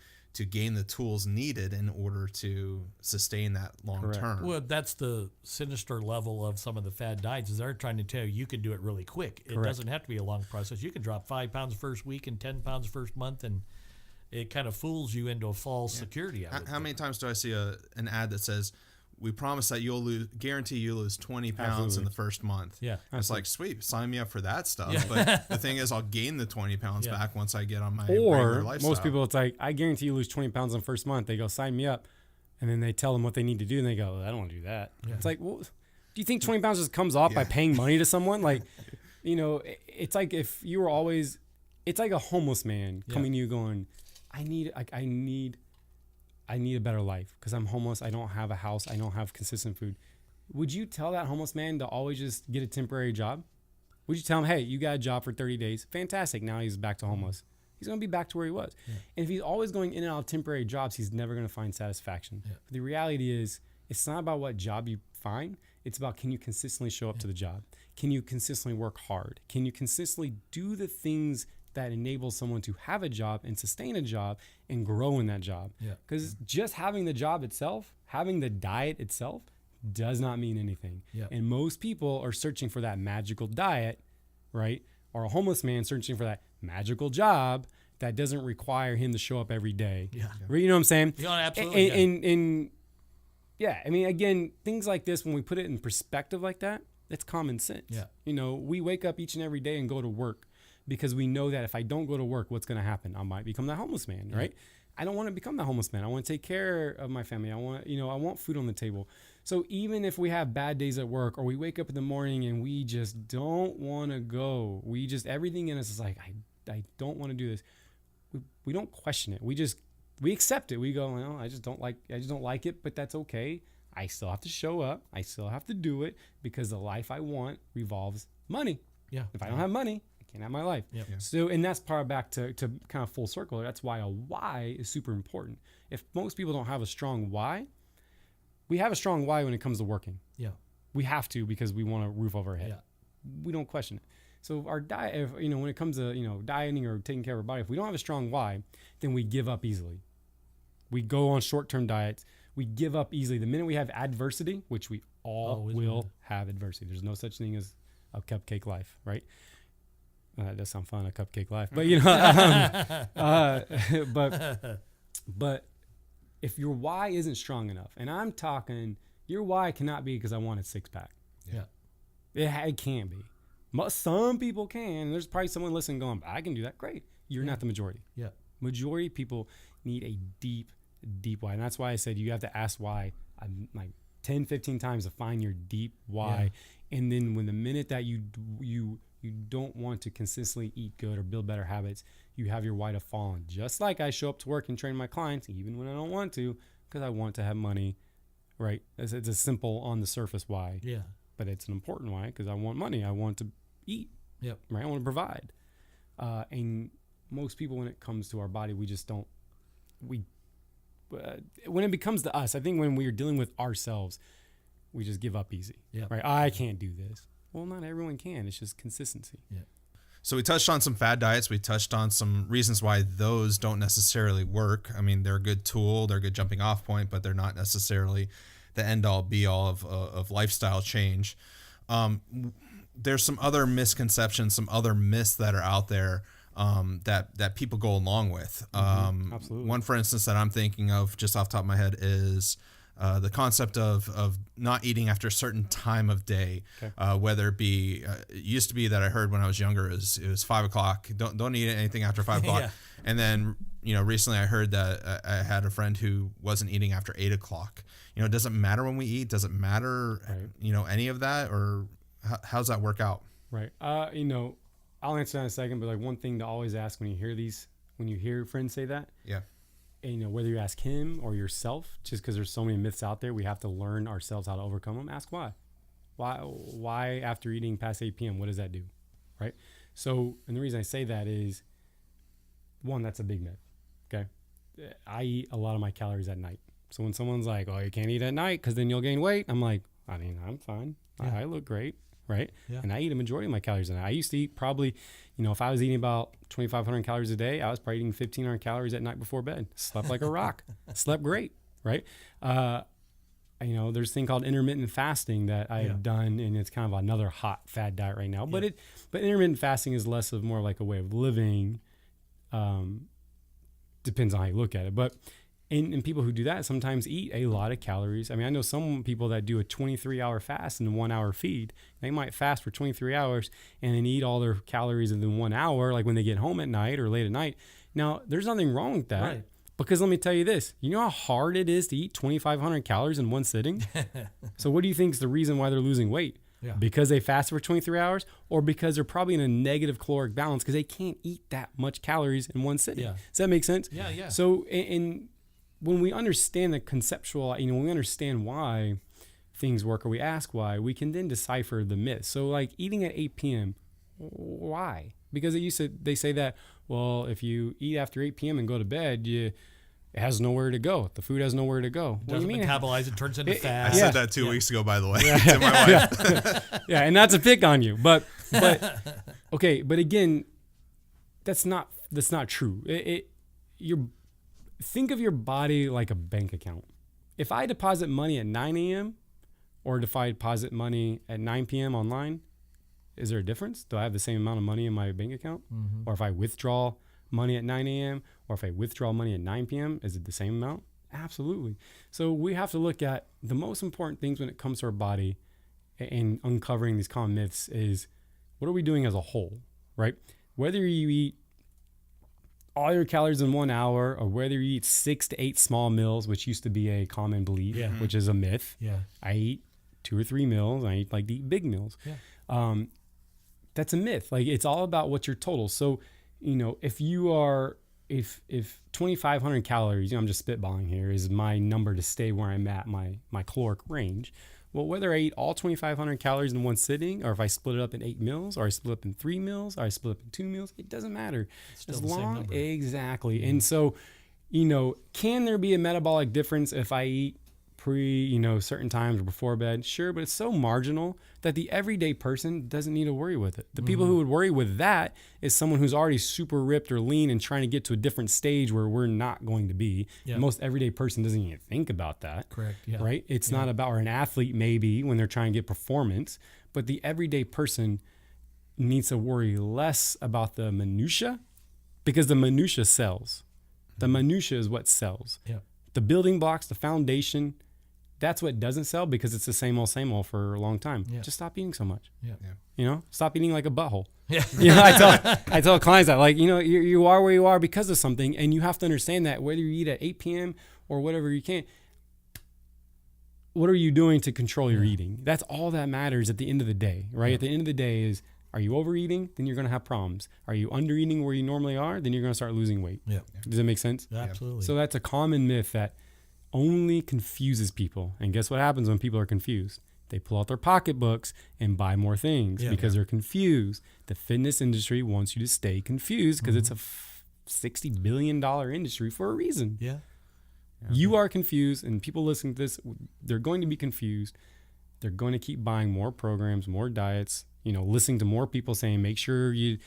gain the tools needed in order to sustain that long term. Well, that's the sinister level of some of the fad diets is they're trying to tell you can do it really quick. It doesn't have to be a long process. You can drop 5 pounds the first week and 10 pounds the first month, and it kind of fools you into a false security. How many times do I see an ad that says, we promise that guarantee you lose 20 pounds in the first month. Yeah. It's like, sweet, sign me up for that stuff. Yeah. But the thing is, I'll gain the 20 pounds back once I get on my regular lifestyle. Most people, it's like, I guarantee you lose 20 pounds in the first month. They go, sign me up. And then they tell them what they need to do. And they go, I don't want to do that. Yeah. It's like, well, do you think 20 pounds just comes off by paying money to someone? Like, it's like if you were always, it's like a homeless man coming to you going, I need a better life because I'm homeless. I don't have a house. I don't have consistent food. Would you tell that homeless man to always just get a temporary job? Would you tell him, hey, you got a job for 30 days. Fantastic. Now he's back to homeless. He's going to be back to where he was. Yeah. And if he's always going in and out of temporary jobs, he's never going to find satisfaction. Yeah. But the reality is, it's not about what job you find. It's about, can you consistently show up to the job? Can you consistently work hard? Can you consistently do the things that enables someone to have a job and sustain a job and grow in that job? Because just having the job itself, having the diet itself, does not mean anything. And most people are searching for that magical diet, right? Or a homeless man searching for that magical job that doesn't require him to show up every day. You know what I'm saying? Yeah, absolutely. And I mean, again, things like this, when we put it in perspective like that, it's common sense. We wake up each and every day and go to work because we know that if I don't go to work, what's going to happen? I might become that homeless man, right? I don't want to become that homeless man. I want to take care of my family. I want food on the table. So even if we have bad days at work or we wake up in the morning and we just don't want to go, everything in us is like, I don't want to do this. We don't question it. We accept it. We go, well, I just don't like it, but that's okay. I still have to show up. I still have to do it because the life I want revolves money. If I don't have money, I can't have my life. So, and that's part back to kind of full circle. That's why a why is super important. If most people don't have a strong why, we have a strong why when it comes to working. We have to because we want a roof over our head. We don't question it. So our diet, when it comes to, dieting or taking care of our body, if we don't have a strong why, then we give up easily. We go on short-term diets. We give up easily. The minute we have adversity, which we all will have adversity. There's no such thing as a cupcake life, right? That does sound fun, a cupcake life. But, but if your why isn't strong enough, and I'm talking, your why cannot be because I want a six pack. Yeah. It can't be. Some people can. There's probably someone listening going, I can do that. Great. You're not the majority. Yeah. Majority of people need a deep, deep why. And that's why I said you have to ask why like 10, 15 times to find your deep why. Yeah. And then when the minute that you don't want to consistently eat good or build better habits, you have your why to fall on. Just like I show up to work and train my clients, even when I don't want to, because I want to have money, right? It's a simple on the surface why. Yeah. But it's an important why because I want money. I want to eat. Yep. Right. I want to provide. And most people, when it comes to our body, we just don't. When it becomes to us, I think when we are dealing with ourselves, we just give up easy. Yep. Right. I can't do this. Well, not everyone can. It's just consistency. Yeah. So we touched on some fad diets. We touched on some reasons why those don't necessarily work. I mean, they're a good tool. They're a good jumping off point, but they're not necessarily the end all be all of lifestyle change. There's some other misconceptions, some other myths that are out there that people go along with. Absolutely. One, for instance, that I'm thinking of just off the top of my head is the concept of not eating after a certain time of day, okay. Whether it be, it used to be that I heard when I was younger it was 5 o'clock. Don't eat anything after 5 o'clock. Yeah. And then, recently I heard that I had a friend who wasn't eating after 8 o'clock. It doesn't matter when we eat. Does it matter, right. Any of that, or how's that work out? Right. I'll answer that in a second, but like one thing to always ask when you hear friends say that. Yeah. And, whether you ask him or yourself, just because there's so many myths out there, we have to learn ourselves how to overcome them. Ask why. Why after eating past 8 p.m., what does that do? Right. So, and the reason I say that is, one, that's a big myth. Okay. I eat a lot of my calories at night. So when someone's like, oh, you can't eat at night because then you'll gain weight. I'm like, I'm fine. Yeah. I look great. Right. Yeah. And I eat a majority of my calories at night. I used to eat probably, if I was eating about 2,500 calories a day, I was probably eating 1,500 calories at night before bed. Slept like a rock. Slept great. Right. There's a thing called intermittent fasting that I have done, and it's kind of another hot fad diet right now. But intermittent fasting is less of more like a way of living. Depends on how you look at it. But and people who do that sometimes eat a lot of calories. I mean, I know some people that do a 23-hour fast and a 1 hour feed. They might fast for 23 hours and then eat all their calories in 1 hour, like when they get home at night or late at night. Now, there's nothing wrong with that. Right. Because let me tell you this, you know how hard it is to eat 2,500 calories in one sitting? So what do you think is the reason why they're losing weight? Yeah. Because they fasted for 23 hours or because they're probably in a negative caloric balance because they can't eat that much calories in one sitting. Yeah. Does that make sense? Yeah, yeah. So when we understand the conceptual, when we understand why things work or we ask why, we can then decipher the myth. So like eating at 8 p.m., why? Because they say that, well, if you eat after 8 p.m. and go to bed, it has nowhere to go. The food has nowhere to go. It doesn't metabolize, it turns into fat. I said that 2 weeks ago, by the way, to my wife. Yeah, and not to pick on you, but okay, but again, that's not true. Think of your body like a bank account. If I deposit money at 9 a.m. or if I deposit money at 9 p.m. online, is there a difference? Do I have the same amount of money in my bank account? Mm-hmm. Or if I withdraw money at 9 a.m. or if I withdraw money at 9 p.m., is it the same amount? Absolutely. So we have to look at the most important things when it comes to our body and uncovering these common myths is what are we doing as a whole, right? Whether you eat all your calories in 1 hour or whether you eat 6 to 8 small meals, which used to be a common belief, which is a myth. Yeah. I eat 2 or 3 meals. I like to eat big meals. Yeah. That's a myth. Like it's all about what's your total. So, if you are, if 2,500 calories, I'm just spitballing here, is my number to stay where I'm at, my caloric range. Well, whether I eat all 2,500 calories in one sitting, or if I split it up in 8 meals, or I split up in 3 meals, or I split up in 2 meals, it doesn't matter. It's still the same number. Exactly. Mm-hmm. And so, can there be a metabolic difference if I eat certain times or before bed? Sure, but it's so marginal that the everyday person doesn't need to worry with it. The people who would worry with that is someone who's already super ripped or lean and trying to get to a different stage where we're not going to be. Yeah. Most everyday person doesn't even think about that. Correct. Yeah. Right? It's not about, or an athlete maybe when they're trying to get performance, but the everyday person needs to worry less about the minutia because the minutia sells. The minutia is what sells. Yeah. The building blocks, the foundation, that's what doesn't sell because it's the same old for a long time. Yeah. Just stop eating so much. Yeah. You know, stop eating like a butthole. Yeah. You know, I tell clients that, like, you know, you are where you are because of something, and you have to understand that whether you eat at 8 p.m. or whatever you can, what are you doing to control your eating? That's all that matters at the end of the day, right? Yeah. At the end of the day is, are you overeating? Then you're going to have problems. Are you undereating where you normally are? Then you're going to start losing weight. Yeah. Does that make sense? Absolutely. So that's a common myth that only confuses people. And guess what happens when people are confused? They pull out their pocketbooks and buy more things because they're confused. The fitness industry wants you to stay confused because it's a $60 billion industry for a reason. Yeah. You are confused, and people listening to this, they're going to be confused. They're going to keep buying more programs, more diets, you know, listening to more people saying, make sure you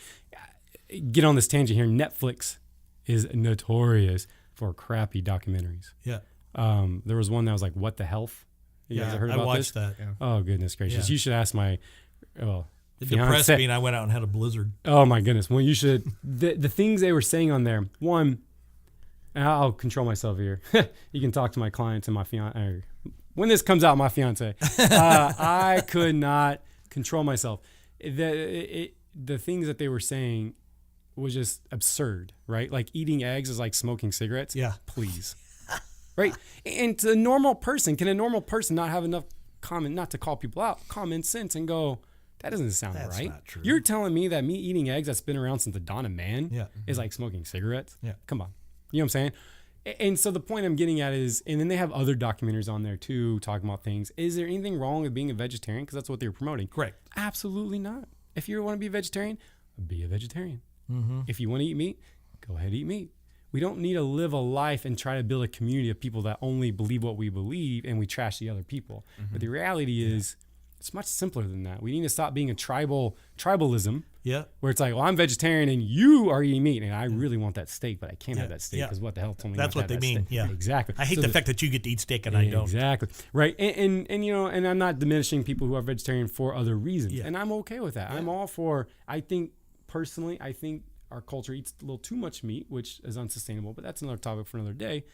get on this tangent here. Netflix is notorious for crappy documentaries. Yeah. There was one that was like, What the Health? You guys heard I about watched this? that. Yeah. Oh, goodness gracious. Yeah. You should ask my It depressed me, and I went out and had a blizzard. Oh my goodness. Well, you should, the things they were saying on there, one, and I'll control myself here. You can talk to my clients and my fiance. When this comes out, my fiance, I could not control myself. The things that they were saying was just absurd, right? Like eating eggs is like smoking cigarettes. Yeah. Please. Right. And to a normal person, can a normal person not have enough not to call people out, common sense and go, that doesn't sound That's right. not true. You're telling me that me eating eggs that's been around since the dawn of man is like smoking cigarettes? Yeah. Come on. You know what I'm saying? And so the point I'm getting at is, and then they have other documentaries on there too, talking about things. Is there anything wrong with being a vegetarian? Because that's what they were promoting. Correct. Absolutely not. If you want to be a vegetarian, be a vegetarian. Mm-hmm. If you want to eat meat, go ahead and eat meat. We don't need to live a life and try to build a community of people that only believe what we believe and we trash the other people. But the reality is, it's much simpler than that. We need to stop being a tribalism. Yeah. Where it's like, well, I'm vegetarian and you are eating meat, and I really want that steak, but I can't have that steak because what the hell told me That's not to what have they that mean. steak? Yeah. Exactly. I hate So the fact that you get to eat steak and I don't. Exactly. Right. And you know, and I'm not diminishing people who are vegetarian for other reasons. Yeah. And I'm okay with that. I'm all for, I think our culture eats a little too much meat, which is unsustainable, but that's another topic for another day.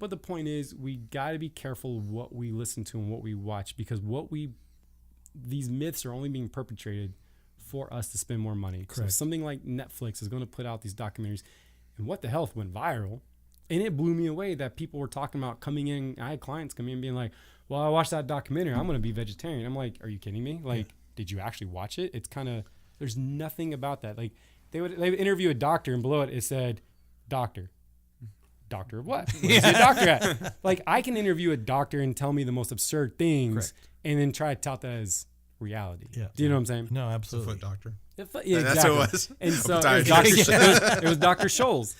But the point is, we got to be careful of what we listen to and what we watch, because these myths are only being perpetrated for us to spend more money. Correct. So something like Netflix is going to put out these documentaries, and What the Health went viral, and it blew me away that people were talking about coming in. I had clients come in being like, well, I watched that documentary, I'm going to be vegetarian. I'm like, are you kidding me? Like, did you actually watch it? It's kind of, there's nothing about that. Like, they would interview a doctor, and below it said, doctor of what? Where's the doctor at? Like, I can interview a doctor and tell me the most absurd things. Correct. And then try to tout that as reality. Yeah. Do you know what I'm saying? No, It's a absolutely. foot doctor. Yeah, That's exactly. what it was. And so A it was Dr. Scholl's.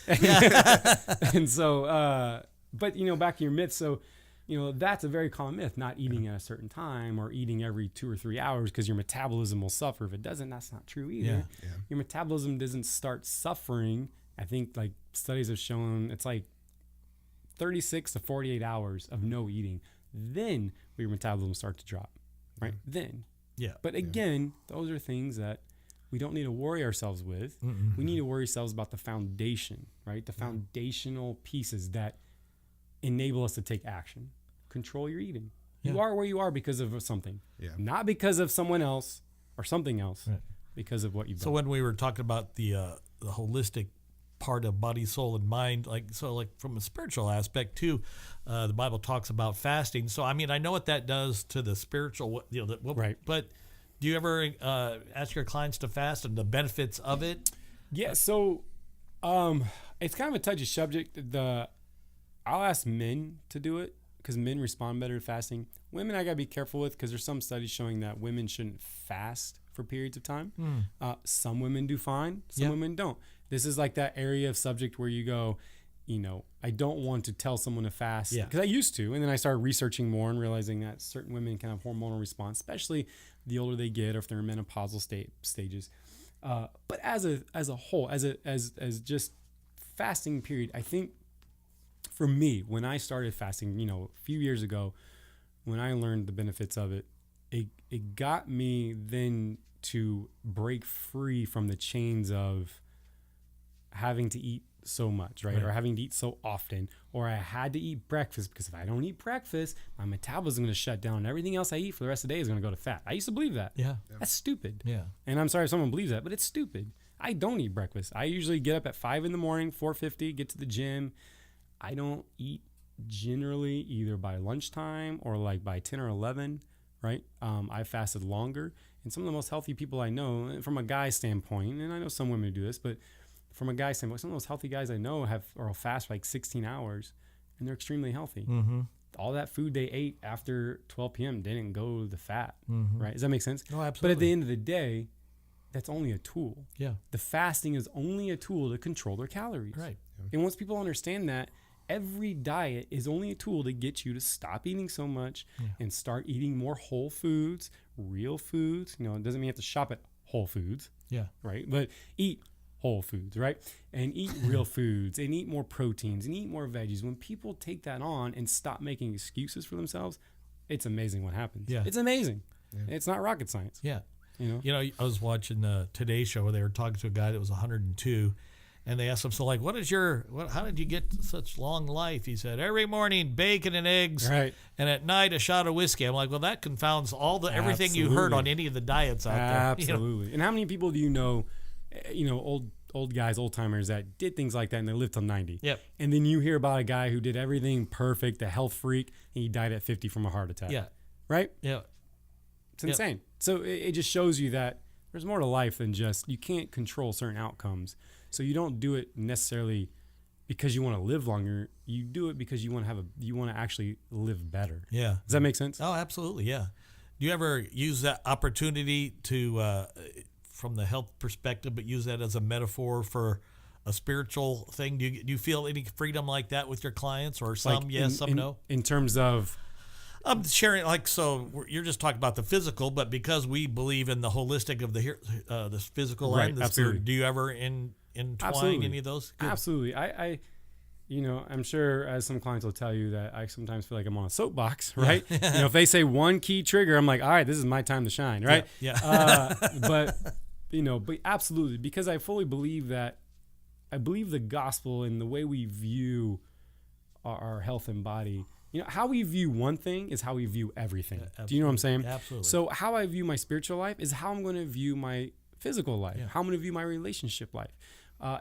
And so, but you know, back to your myth. So, you know, that's a very common myth, not eating at a certain time or eating every 2 or 3 hours because your metabolism will suffer. If it doesn't, that's not true either. Yeah. Your metabolism doesn't start suffering. I think like studies have shown it's like 36 to 48 hours of no eating. Then your metabolism starts to drop, right? Then. Yeah. But again, those are things that we don't need to worry ourselves with. We need to worry ourselves about the foundation, right? The foundational pieces that enable us to take action. Control your eating. You Yeah. are where you are because of something. Yeah. Not because of someone else or something else. Right. Because of what you've So done. when we were talking about the holistic part of body, soul, and mind, like from a spiritual aspect too, the Bible talks about fasting. So I mean, I know what that does to the spiritual, Right. But do you ever ask your clients to fast and the benefits of it? Yeah, so it's kind of a touchy subject. I'll ask men to do it because men respond better to fasting. Women, I gotta be careful with because there's some studies showing that women shouldn't fast for periods of time. Some women do fine, some women don't. This is like that area of subject where you go, you know, I don't want to tell someone to fast because I used to, and then I started researching more and realizing that certain women can have hormonal response, especially the older they get or if they're in menopausal stages. But as a whole, as just fasting period, I think for me, when I started fasting, you know, a few years ago, when I learned the benefits of it, it got me then to break free from the chains of having to eat so much, right? Or having to eat so often, or I had to eat breakfast because if I don't eat breakfast, my metabolism is going to shut down and everything else I eat for the rest of the day is going to go to fat. I used to believe that. Yeah. That's stupid. Yeah. And I'm sorry if someone believes that, but it's stupid. I don't eat breakfast. I usually get up at 5 in the morning, 4:50, get to the gym. I don't eat generally either by lunchtime or like by 10 or 11, right? I fasted longer. And some of the most healthy people I know, from a guy standpoint, and I know some women do this, but from a guy standpoint, some of those healthy guys I know will fast for like 16 hours, and they're extremely healthy. Mm-hmm. All that food they ate after 12 p.m. didn't go to the fat, Mm-hmm. right? Does that make sense? No, absolutely. But at the end of the day, that's only a tool. Yeah. The fasting is only a tool to control their calories. Right. And once people understand that, every diet is only a tool to get you to stop eating so much and start eating more whole foods, real foods. You know, it doesn't mean you have to shop at Whole Foods. Yeah. Right. But eat whole foods, right? And eat real foods and eat more proteins and eat more veggies. When people take that on and stop making excuses for themselves, it's amazing what happens. Yeah. It's amazing. Yeah. It's not rocket science. Yeah. You know, I was watching the Today Show where they were talking to a guy that was 102, and they asked him, so like, how did you get such long life? He said, every morning, bacon and eggs, right, and at night, a shot of whiskey. I'm like, well, that confounds everything you heard on any of the diets out there. Absolutely. You know? And how many people do you know, old guys, old timers that did things like that and they lived till 90? Yep. And then you hear about a guy who did everything perfect, a health freak, and he died at 50 from a heart attack. Yeah. Right? Yeah. It's insane. So it just shows you that there's more to life than just, you can't control certain outcomes. So you don't do it necessarily because you want to live longer. You do it because you want to actually live better. Yeah. Does that make sense? Oh, absolutely. Yeah. Do you ever use that opportunity to, from the health perspective, but use that as a metaphor for a spiritual thing? Do you feel any freedom like that with your clients, or some like yes, some no? In terms of, I'm sharing, you're just talking about the physical, but because we believe in the holistic of the physical right, and the absolutely. spirit, do you ever entwine absolutely. any of those? Good. Absolutely. I'm sure, as some clients will tell you, that I sometimes feel like I'm on a soapbox, right? Yeah. If they say one key trigger, I'm like, all right, this is my time to shine, right? Yeah. But absolutely, because I fully believe that, I believe the gospel and the way we view our health and body. How we view one thing is how we view everything. Do you know what I'm saying? Absolutely. So how I view my spiritual life is how I'm going to view my physical life, how I'm going to view my relationship life.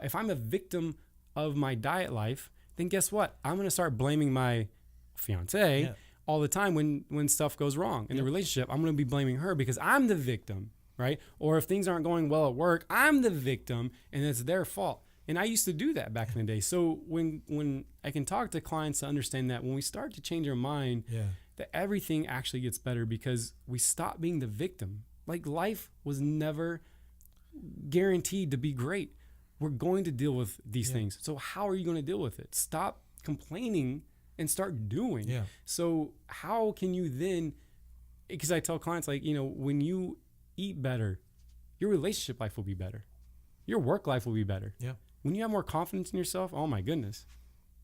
If I'm a victim of my diet life, then guess what? I'm going to start blaming my fiance all the time when stuff goes wrong in the relationship. I'm going to be blaming her because I'm the victim, right? Or if things aren't going well at work, I'm the victim and it's their fault. And I used to do that back in the day. So when I can talk to clients to understand that when we start to change our mind, that everything actually gets better because we stop being the victim. Like, life was never guaranteed to be great. We're going to deal with these things. So how are you going to deal with it? Stop complaining and start doing. Yeah. So how can you then, because I tell clients, like, when you eat better, your relationship life will be better. Your work life will be better. Yeah. When you have more confidence in yourself, oh my goodness,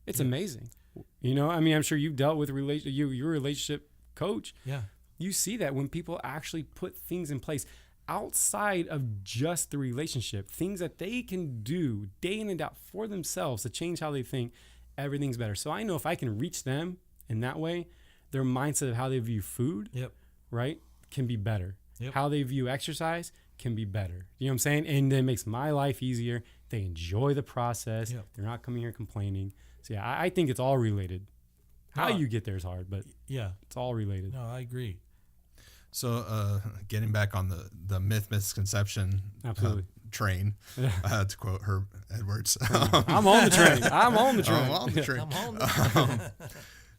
it's amazing. I'm sure you've dealt with your relationship coach. Yeah. You see that when people actually put things in place outside of just the relationship, things that they can do day in and out for themselves to change how they think, everything's better. So I know if I can reach them in that way, their mindset of how they view food, right, can be better. Yep. How they view exercise can be better. You know what I'm saying? And then it makes my life easier. They enjoy the process. Yep. They're not coming here complaining. So yeah, I think it's all related. How you get there is hard, but it's all related. No, I agree. So getting back on the myth misconception train, to quote Herb Edwards. I'm on the train. I'm on the train. I'm on the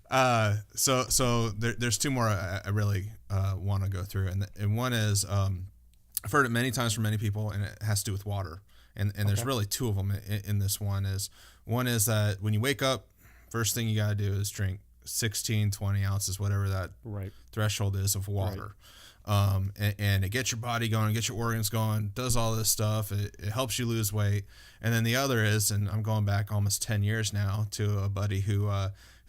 train. So there's two more I really want to go through, and one is I've heard it many times from many people, and it has to do with water. And there's really two of them in this one is that when you wake up, first thing you got to do is drink 16, 20 ounces, whatever that threshold is of water. Right. And it gets your body going, gets your organs going, does all this stuff. It helps you lose weight. And then the other is, and I'm going back almost 10 years now to a buddy who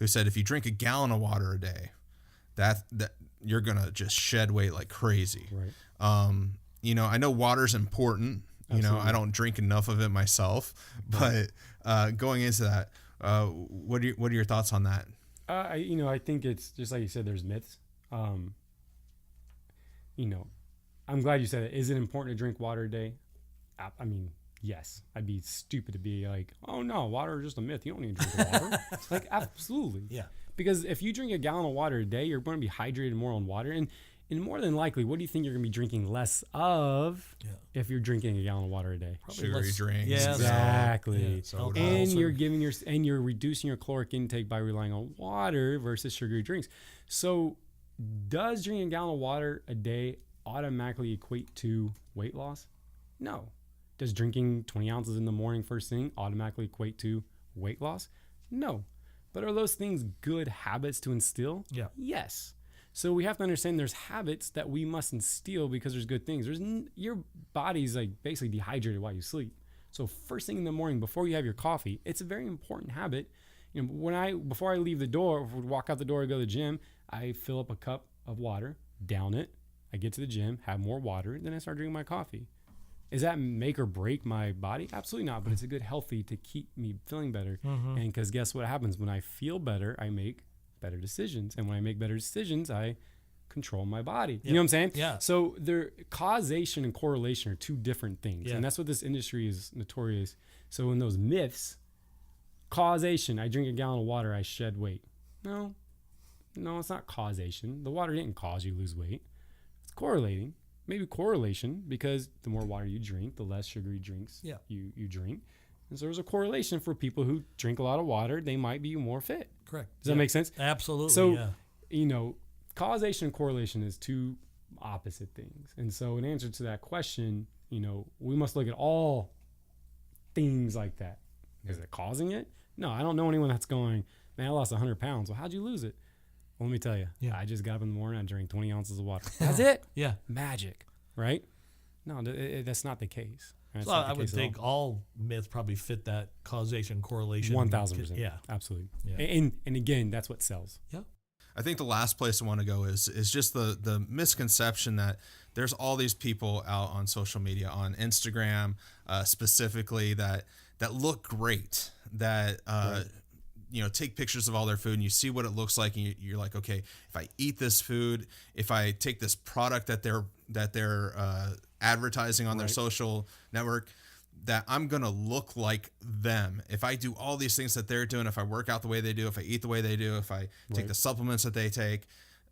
said if you drink a gallon of water a day, that you're going to just shed weight like crazy. Right. I know water's important. You know, Absolutely. I don't drink enough of it myself, but going into that, what are your thoughts on that? I think it's just like you said, there's myths. You know, I'm glad you said it. Is it important to drink water a day? I mean, yes. I'd be stupid to be like, oh no, water is just a myth. You don't need to drink water. Like, absolutely. Yeah. Because if you drink a gallon of water a day, you're going to be hydrated more on water. And more than likely, what do you think you're going to be drinking less of if you're drinking a gallon of water a day? Probably Sugary less- drinks. Yeah, Exactly. Yeah, Soda. And alcohol. you're reducing your caloric intake by relying on water versus sugary drinks. So does drinking a gallon of water a day automatically equate to weight loss? No. Does drinking 20 ounces in the morning first thing automatically equate to weight loss? No. But are those things good habits to instill? Yeah. Yes. So we have to understand there's habits that we must instill because there's good things. Your body's like basically dehydrated while you sleep. So first thing in the morning before you have your coffee, it's a very important habit. You know, before I leave the door, or walk out the door to go to the gym, I fill up a cup of water, down it. I get to the gym, have more water, then I start drinking my coffee. Is that make or break my body? Absolutely not. But it's a good healthy to keep me feeling better. And because guess what happens when I feel better, I make better decisions. And when I make better decisions, I control my body. You know what I'm saying? Yeah. So causation and correlation are two different things. Yeah. And that's what this industry is notorious. So in those myths, causation, I drink a gallon of water, I shed weight. No, it's not causation. The water didn't cause you to lose weight. It's correlating. Maybe correlation, because the more water you drink, the less sugary drinks you drink. And so there's a correlation for people who drink a lot of water, they might be more fit. Correct. Does that make sense? Absolutely. So, causation and correlation is two opposite things. And so in answer to that question, we must look at all things like that. Is it causing it? No, I don't know anyone that's going, man, I lost 100 pounds. Well, how'd you lose it? Well, let me tell you. Yeah. I just got up in the morning, I drank 20 ounces of water. That's it? Yeah. Magic, right? No, that's not the case. That's So not the I would case at think all myths probably fit that causation correlation. 1,000%. Yeah. Absolutely. Yeah. And again, that's what sells. Yeah. I think the last place I want to go is just the misconception that there's all these people out on social media, on Instagram specifically, that look great, that take pictures of all their food, and you see what it looks like, and you're like, okay, if I eat this food, if I take this product that they're advertising on their social network, that I'm gonna look like them. If I do all these things that they're doing, if I work out the way they do, if I eat the way they do, if I take the supplements that they take,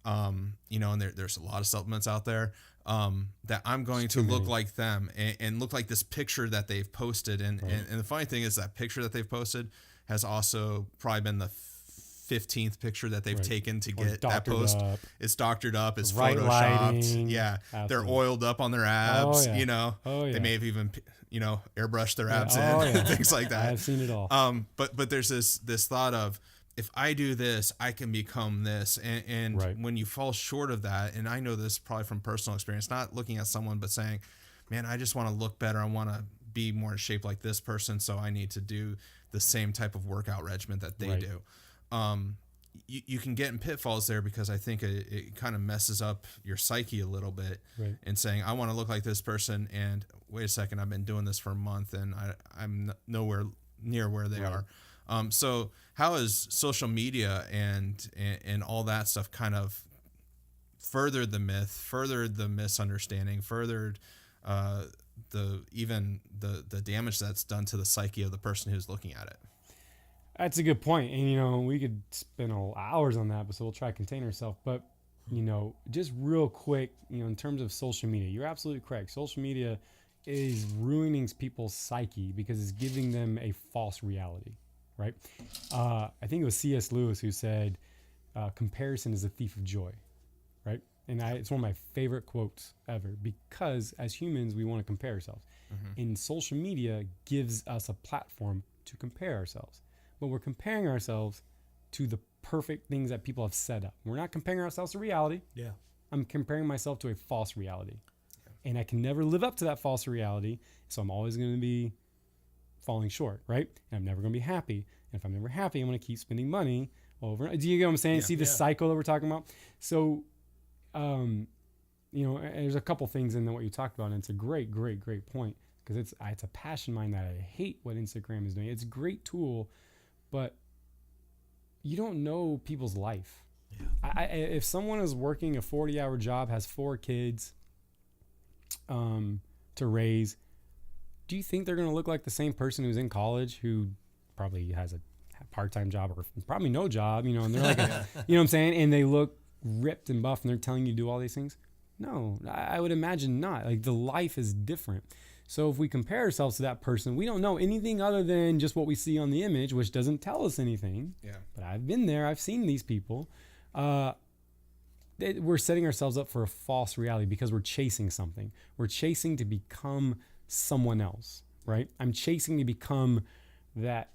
and there's a lot of supplements out there, that I'm going to look like them and look like this picture that they've posted. And the funny thing is that picture that they've posted has also probably been the 15th picture that they've taken to get that post. Up. It's doctored up. It's Right photoshopped. lighting. Yeah. Absolutely. They're oiled up on their abs, Oh, yeah. They may have even, airbrushed their abs Oh, in, yeah. things like that. I've seen it all. But there's this thought of, if I do this, I can become this. And when you fall short of that, and I know this probably from personal experience, not looking at someone, but saying, man, I just want to look better. I want to be more in shape like this person. So I need to do the same type of workout regimen that they do. You can get in pitfalls there, because I think it kind of messes up your psyche a little bit, and saying, I want to look like this person, and wait a second, I've been doing this for a month and I'm nowhere near where they are. So how has social media and all that stuff kind of furthered the myth, furthered the misunderstanding, furthered the damage that's done to the psyche of the person who's looking at it? That's a good point. And, we could spend hours on that, but so we'll try to contain ourselves. But, just real quick, in terms of social media, you're absolutely correct. Social media is ruining people's psyche because it's giving them a false reality, right? I think it was C.S. Lewis who said, comparison is a thief of joy, right? And it's one of my favorite quotes ever, because as humans, we want to compare ourselves. And social media gives us a platform to compare ourselves. But we're comparing ourselves to the perfect things that people have set up. We're not comparing ourselves to reality. Yeah. I'm comparing myself to a false reality. Yeah. And I can never live up to that false reality. So I'm always going to be falling short, right? And I'm never going to be happy. And if I'm never happy, I'm going to keep spending money over. Do you get what I'm saying? Yeah. See the cycle that we're talking about? So, there's a couple things in what you talked about, and it's a great, great, great point. because it's a passion of mine that I hate what Instagram is doing. It's a great tool, but you don't know people's life. Yeah. If someone is working a 40-hour job, has 4 kids to raise, do you think they're going to look like the same person who's in college who probably has a part-time job or probably no job, and they're like, you know what I'm saying? And they look ripped and buff and they're telling you to do all these things? No, I would imagine not. Like, the life is different. So if we compare ourselves to that person, we don't know anything other than just what we see on the image, which doesn't tell us anything. Yeah. But I've been there. I've seen these people. We're setting ourselves up for a false reality because we're chasing something. We're chasing to become someone else, right? I'm chasing to become that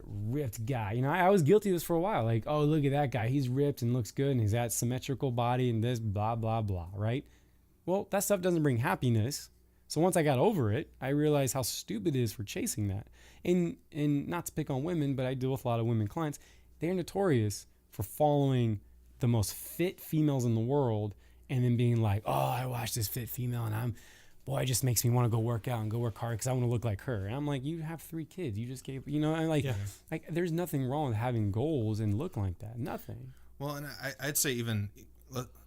ripped guy. I was guilty of this for a while. Like, oh, look at that guy. He's ripped and looks good and he's got symmetrical body and this blah, blah, blah, right? Well, that stuff doesn't bring happiness. So once I got over it, I realized how stupid it is for chasing that. And not to pick on women, but I deal with a lot of women clients. They're notorious for following the most fit females in the world and then being like, oh, I watched this fit female and it just makes me want to go work out and go work hard because I want to look like her. And I'm like, you have 3 kids. You just gave, like there's nothing wrong with having goals and look like that. Nothing. Well, and I'd say even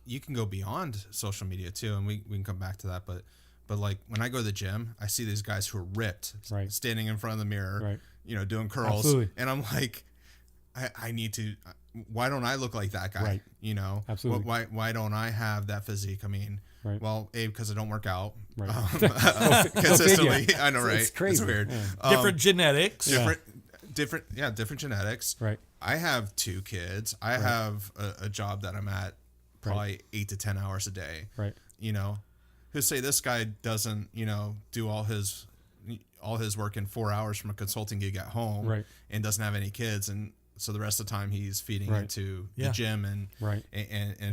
you can go beyond social media too, and we can come back to that. But like when I go to the gym, I see these guys who are ripped, standing in front of the mirror, doing curls. Absolutely. And I'm like, I need to. Why don't I look like that guy? Right. Absolutely. Why don't I have that physique? I mean, right. Well, because I don't work out right. consistently. I know, right? It's crazy. It's weird. Yeah. Different genetics. Different genetics. Right. I have 2 kids. I have a job that I'm at probably 8 to 10 hours a day. Right. Who say this guy doesn't, do all his work in 4 hours from a consulting gig at home, right. and doesn't have any kids, and so the rest of the time he's feeding right. into the gym and right.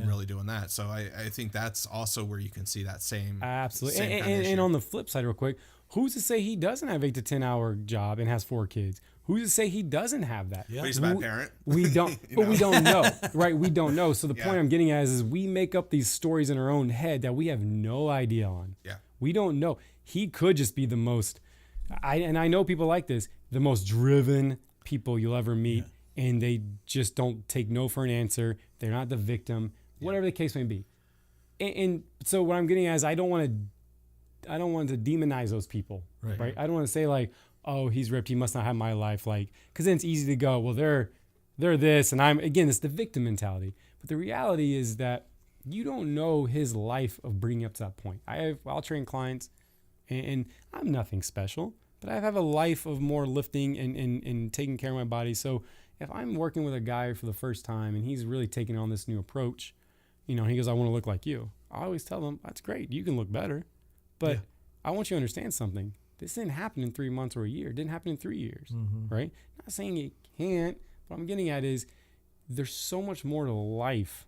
really doing that. So I think that's also where you can see that same absolutely. Same and on the flip side, real quick, who's to say he doesn't have 8 to 10 hour job and has 4 kids? Who's to say he doesn't have that? Yeah. But he's a bad parent. We don't, but we don't know, right? We don't know. So the point I'm getting at is we make up these stories in our own head that we have no idea on. Yeah. We don't know. He could just be the most, and I know people like this, the most driven people you'll ever meet. Yeah. And they just don't take no for an answer. They're not the victim, whatever the case may be. And so what I'm getting at is I don't want to demonize those people, right? I don't want to say like, oh, he's ripped, he must not have my life, like, because then it's easy to go, well, they're this, and it's the victim mentality. But the reality is that you don't know his life of bringing up to that point. I'll train clients, and I'm nothing special, but I have a life of more lifting and taking care of my body. So if I'm working with a guy for the first time and he's really taking on this new approach, he goes, I want to look like you. I always tell him, that's great. You can look better. But I want you to understand something. This didn't happen in 3 months or a year. It didn't happen in 3 years, right? Not saying it can't. What I'm getting at is there's so much more to life,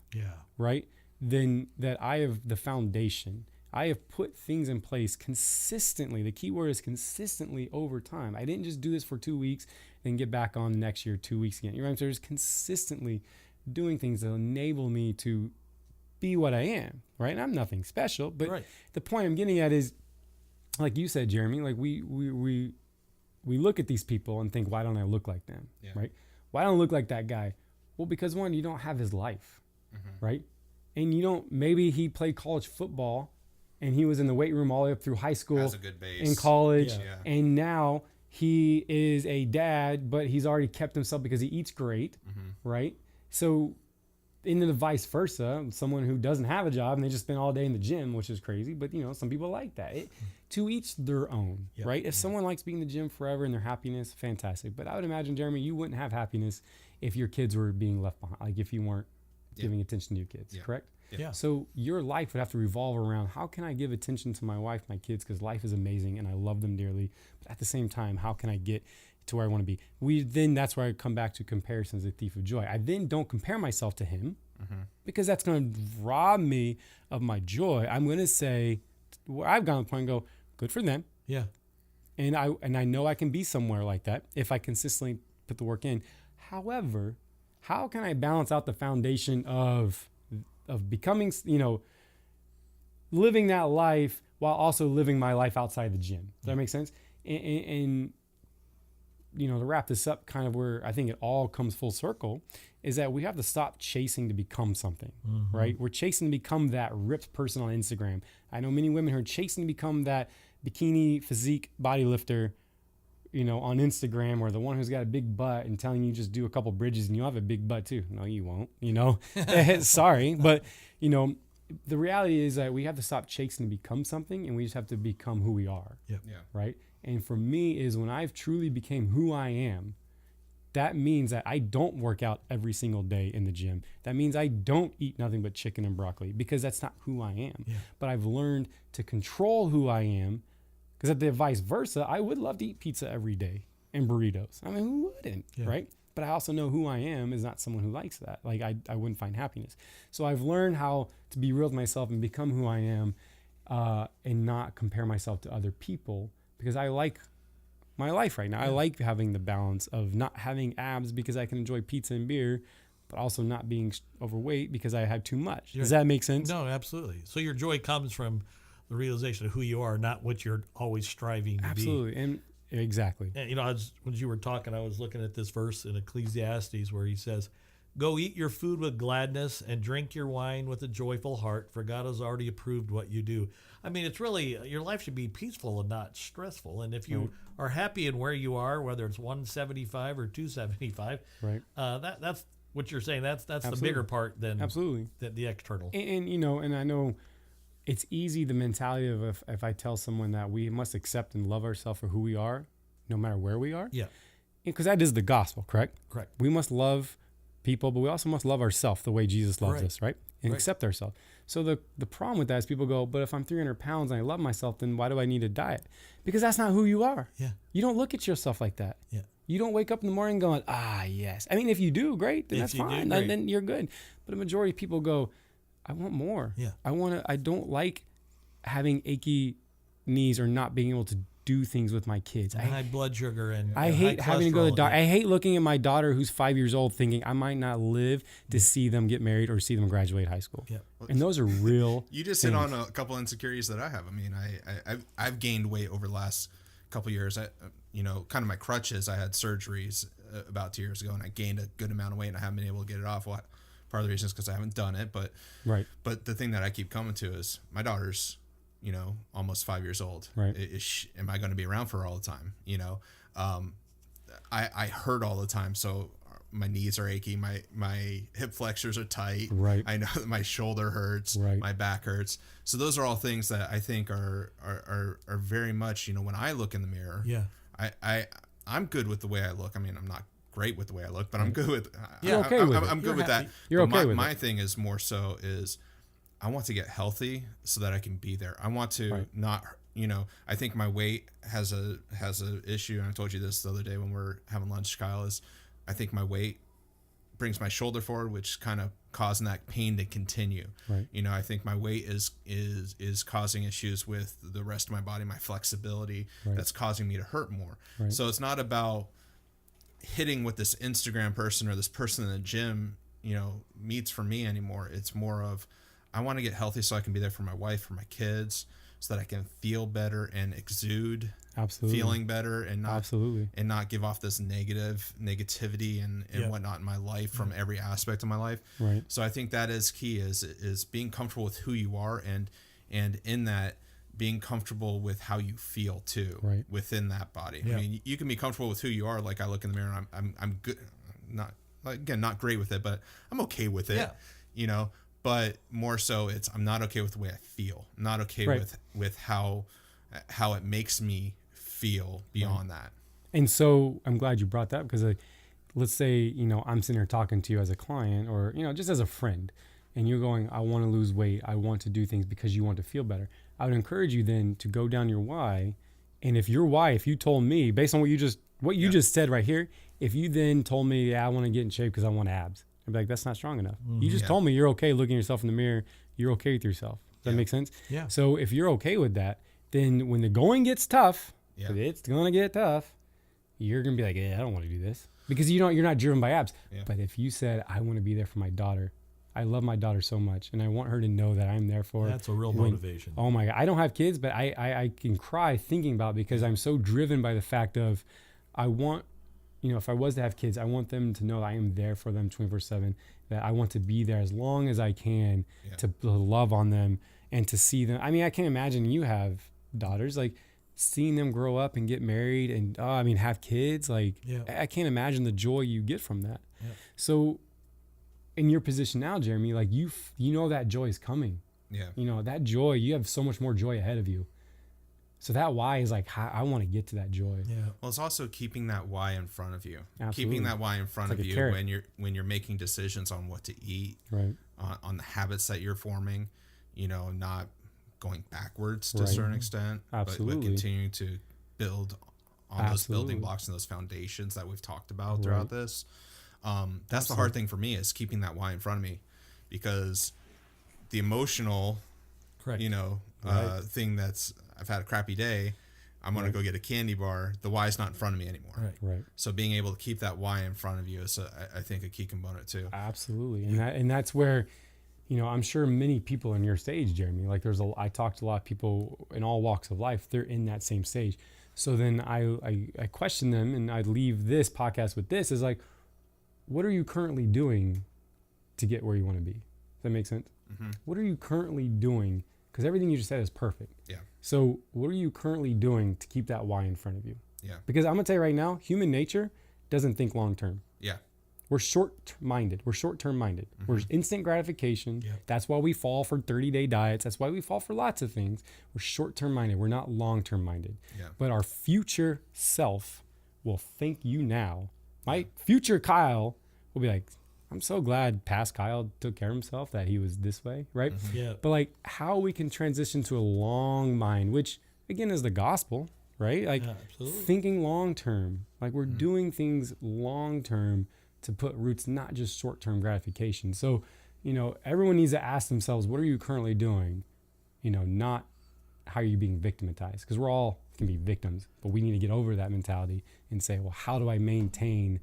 right, than that. I have the foundation. I have put things in place consistently. The key word is consistently over time. I didn't just do this for 2 weeks and get back on next year, 2 weeks again. So just consistently doing things that enable me to be what I am, right? And I'm nothing special, but the point I'm getting at is, like you said, Jeremy, like we look at these people and think, why don't I look like them, right? Why don't I look like that guy? Well, because one, you don't have his life, right? And maybe he played college football and he was in the weight room all the way up through high school, has a good base in college, and now he is a dad, but he's already kept himself because he eats great, right? So, and then the vice versa, someone who doesn't have a job and they just spend all day in the gym, which is crazy, but some people like that. To each their own, right? If someone likes being in the gym forever and their happiness, fantastic. But I would imagine, Jeremy, you wouldn't have happiness if your kids were being left behind, like if you weren't giving attention to your kids, correct? Yeah. So your life would have to revolve around, how can I give attention to my wife, my kids, because life is amazing and I love them dearly. But at the same time, how can I get to where I want to be? That's where I come back to comparison as a thief of joy. I then don't compare myself to him because that's going to rob me of my joy. I'm going to say, where I've gone to the point and go, good for them. Yeah. And I know I can be somewhere like that if I consistently put the work in. However, how can I balance out the foundation of becoming, living that life while also living my life outside the gym. Does that make sense? And you know, to wrap this up, kind of where I think it all comes full circle, is that we have to stop chasing to become something, right? We're chasing to become that ripped person on Instagram. I know many women who are chasing to become that bikini physique bodylifter, you know, on Instagram, or the one who's got a big butt and telling you just do a couple bridges and you'll have a big butt too. No, you won't, you know, sorry. But, you know, the reality is that we have to stop chasing to become something, and we just have to become who we are. Yeah. Right. And for me is when I've truly became who I am, that means that I don't work out every single day in the gym. That means I don't eat nothing but chicken and broccoli, because that's not who I am. Yeah. But I've learned to control who I am, because at the vice versa, I would love to eat pizza every day and burritos. I mean, who wouldn't, right? But I also know who I am is not someone who likes that. Like I wouldn't find happiness. So I've learned how to be real with myself and become who I am, and not compare myself to other people, because I like my life right now. I like having the balance of not having abs because I can enjoy pizza and beer, but also not being overweight because I had too much. Does that make sense? No, absolutely. So your joy comes from the realization of who you are, not what you're always striving to be. Absolutely. And exactly. And, you know, as you were talking, I was looking at this verse in Ecclesiastes where he says, "Go eat your food with gladness and drink your wine with a joyful heart, for God has already approved what you do." I mean, it's really, your life should be peaceful and not stressful. And if you are happy in where you are, whether it's 175 or 275, right, that's what you're saying. That's Absolutely. the bigger part than absolutely the external. And you know, and I know it's easy, the mentality of if I tell someone that we must accept and love ourselves for who we are, no matter where we are. Yeah. Because that is the gospel, correct? Correct. We must love people, but we also must love ourselves the way Jesus loves us, right? And accept ourselves. So the problem with that is people go, but if I'm 300 pounds and I love myself, then why do I need a diet? Because that's not who you are. Yeah. You don't look at yourself like that. Yeah. You don't wake up in the morning going, yes. I mean, if you do, great, then that's fine. Then you're good. But a majority of people go, I want more. Yeah. I don't like having achy knees or not being able to do things with my kids. High blood sugar and I hate having to go to the doctor. I hate looking at my daughter who's 5 years old thinking I might not live to see them get married or see them graduate high school. Yeah. And those are real. You just hit on a couple insecurities that I have. I mean, I've gained weight over the last couple of years. You know, kind of my crutches. I had surgeries about 2 years ago, and I gained a good amount of weight, and I haven't been able to get it off. Part of the reason is because I haven't done it, but But the thing that I keep coming to is my daughter's, you know, almost 5 years old. Right. Am I going to be around for her all the time? You know, I hurt all the time. So my knees are achy. My hip flexors are tight. Right. I know that my shoulder hurts. Right. My back hurts. So those are all things that I think are very much, you know, when I look in the mirror, I'm good with the way I look. I mean, I'm not great with the way I look, but I'm good with, I'm good with that. You're okay with my thing is more so is I want to get healthy so that I can be there. I want to not, you know, I think my weight has a issue. And I told you this the other day when we were having lunch, Kyle, is I think my weight brings my shoulder forward, which kind of causing that pain to continue. Right. You know, I think my weight is causing issues with the rest of my body, my flexibility, that's causing me to hurt more. Right. So it's not about hitting what this Instagram person or this person in the gym, you know, meets for me anymore. It's more of, I want to get healthy so I can be there for my wife, for my kids, so that I can feel better and exude feeling better and not give off this negativity and whatnot in my life from every aspect of my life. Right. So I think that is key is being comfortable with who you are and in that being comfortable with how you feel too within that body. Yeah. I mean, you can be comfortable with who you are. Like I look in the mirror and I'm good. Not great with it, but I'm okay with it. Yeah. You know. But more so, I'm not okay with the way I feel. I'm not okay with how it makes me feel beyond that. And so I'm glad you brought that up, because let's say, you know, I'm sitting here talking to you as a client or, you know, just as a friend, and you're going, I want to lose weight. I want to do things because you want to feel better. I would encourage you then to go down your why. And if your why, if you told me based on what you just said right here, if you then told me, I want to get in shape because I want abs, I'd be like, that's not strong enough. You just told me you're okay looking at yourself in the mirror. You're okay with yourself. Does that make sense? Yeah. So if you're okay with that, then when the going gets tough, it's going to get tough, you're going to be like, I don't want to do this. Because you're not driven by abs. Yeah. But if you said, I want to be there for my daughter, I love my daughter so much, and I want her to know that I'm there for her. That's a real motivation. Oh my God. I don't have kids, but I can cry thinking about it because I'm so driven by the fact of I want, if I was to have kids, I want them to know that I am there for them 24/7, that I want to be there as long as I can to love on them and to see them. I mean, I can't imagine you have daughters, like seeing them grow up and get married and, have kids. Like, I can't imagine the joy you get from that. Yeah. So in your position now, Jeremy, like you know that joy is coming. Yeah. That joy, you have so much more joy ahead of you. So that why is like, I want to get to that joy. Yeah. Well, it's also keeping that why in front of you. Absolutely. Keeping that why in front It's of like a you carrot. when you're making decisions on what to eat, Right. on the habits that you're forming, not going backwards to a certain extent, Absolutely. but continuing to build on those building blocks and those foundations that we've talked about throughout this. That's the hard thing for me, is keeping that why in front of me, because the emotional, Correct. thing that's, I've had a crappy day, I'm going to go get a candy bar. The why is not in front of me anymore. Right. So being able to keep that why in front of you is, I think, a key component too. Absolutely. And that's where, I'm sure many people in your stage, Jeremy, like I talk to a lot of people in all walks of life, they're in that same stage. So then I question them, and I leave this podcast with this, is like, what are you currently doing to get where you want to be? Does that make sense? Mm-hmm. What are you currently doing? Because everything you just said is perfect. Yeah. So what are you currently doing to keep that why in front of you? Yeah. Because I'm going to tell you right now, human nature doesn't think long-term. Yeah. We're short-minded. We're short-term minded. We're instant gratification. Yeah. That's why we fall for 30-day diets. That's why we fall for lots of things. We're short-term minded. We're not long-term minded. Yeah. But our future self will thank you now. My future Kyle will be like, I'm so glad past Kyle took care of himself, that he was this way, right? Yeah. But like how we can transition to a long mind, which again is the gospel, right? Like absolutely. thinking long-term, like we're doing things long-term to put roots, not just short-term gratification. So, everyone needs to ask themselves, what are you currently doing? Not how are you being victimized? Because we're all can be victims, but we need to get over that mentality and say, well, how do I maintain,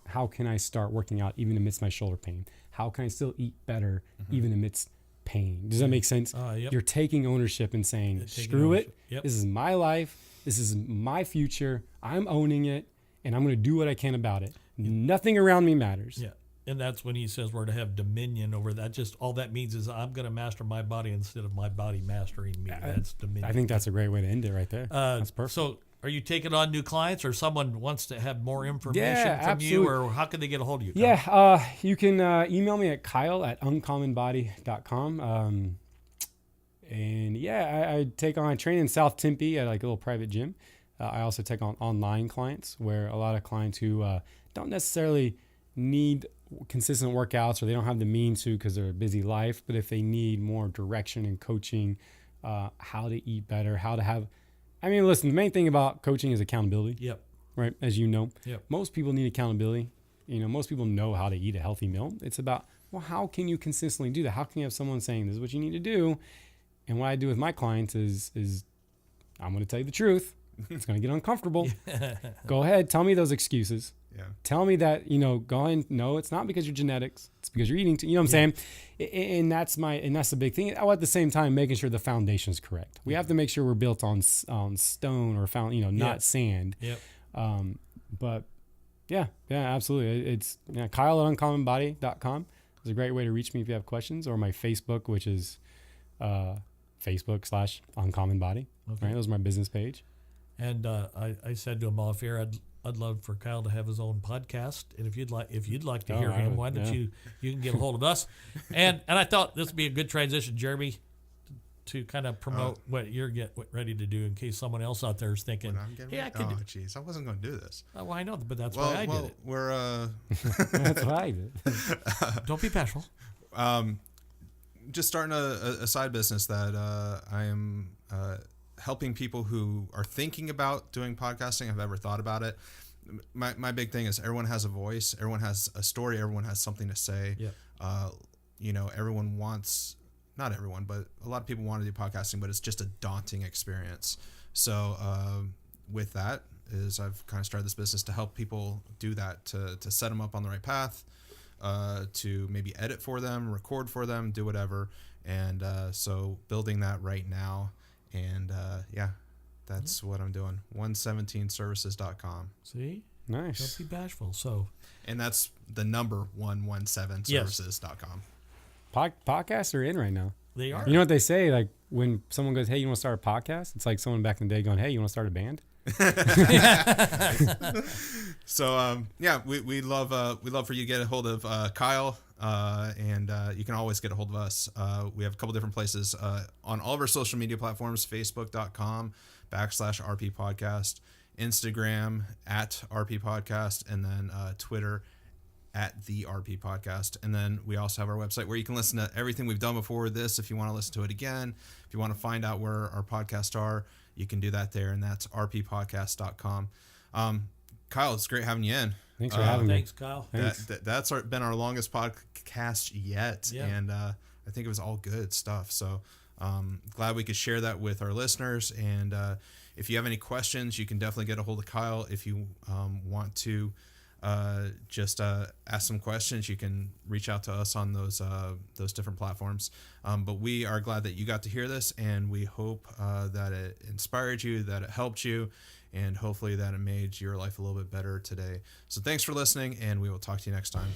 how can I start working out even amidst my shoulder pain? How can I still eat better even amidst pain? Does that make sense? Yep. You're taking ownership and saying, screw it. This is my life. This is my future. I'm owning it, and I'm going to do what I can about it. Nothing around me matters. Yeah. And that's when he says we're to have dominion over that. Just all that means is I'm going to master my body instead of my body mastering me. That's dominion. I think that's a great way to end it right there. That's perfect. So are you taking on new clients, or someone wants to have more information from absolutely. you, or how can they get a hold of you? Kyle? Yeah, you can email me at kyle@uncommonbody.com. And I train in South Tempe at like a little private gym. I also take on online clients, where a lot of clients who don't necessarily need consistent workouts, or they don't have the means to because they're a busy life, but if they need more direction and coaching, how to eat better, how to have, listen, the main thing about coaching is accountability. Yep. Right. As you know, Yep. Most people need accountability. Most people know how to eat a healthy meal. It's about, well, how can you consistently do that? How can you have someone saying, this is what you need to do? And what I do with my clients is I'm going to tell you the truth. It's going to get uncomfortable. Go ahead. Tell me those excuses. Yeah. Tell me that, go ahead. No, it's not because you're genetics. It's because you're eating. You know what I'm saying? And that's the big thing. While at the same time, making sure the foundation is correct. We have to make sure we're built on stone or not sand. Yep. But yeah, absolutely. It's Kyle@uncommonbody.com is a great way to reach me if you have questions, or my Facebook, which is Facebook/uncommonbody. Okay. Right. Those are my business page. And I said to him off air, I'd love for Kyle to have his own podcast, and if you'd like to hear him, why don't you can get a hold of us? And I thought this would be a good transition, Jeremy, to kind of promote what you're ready to do, in case someone else out there is thinking, hey, I jeez, I wasn't going to do this. Well, I know, but that's why I did it. We're That's what I did. Don't be bashful. Just starting a side business that I am helping people who are thinking about doing podcasting, have ever thought about it. My big thing is everyone has a voice, everyone has a story, everyone has something to say. Yep. Everyone wants, not everyone, but a lot of people want to do podcasting, but it's just a daunting experience. So with that is I've kind of started this business to help people do that, to set them up on the right path, to maybe edit for them, record for them, do whatever. And so building that right now. And that's what I'm doing. 117services.com. See? Nice. Don't be bashful. So, and that's the number 117services.com. Podcasts are in right now. they are. You know what they say? Like when someone goes, "Hey, you want to start a podcast?" It's like someone back in the day going, "Hey, you want to start a band?" So we love for you to get a hold of Kyle, and you can always get a hold of us. We have a couple different places on all of our social media platforms: Facebook.com/RP Podcast, Instagram @RP Podcast, and then Twitter @the RP Podcast. And then we also have our website where you can listen to everything we've done before this. If you want to listen to it again, if you want to find out where our podcasts are, you can do that there, and that's rppodcast.com. Kyle, it's great having you in. Thanks for having me. Thanks, Kyle. That's been our longest podcast yet, Yeah. and I think it was all good stuff. So glad we could share that with our listeners. And if you have any questions, you can definitely get a hold of Kyle. If you want to just ask some questions, you can reach out to us on those different platforms. But we are glad that you got to hear this, and we hope that it inspired you, that it helped you, and hopefully that it made your life a little bit better today. So thanks for listening, and we will talk to you next time.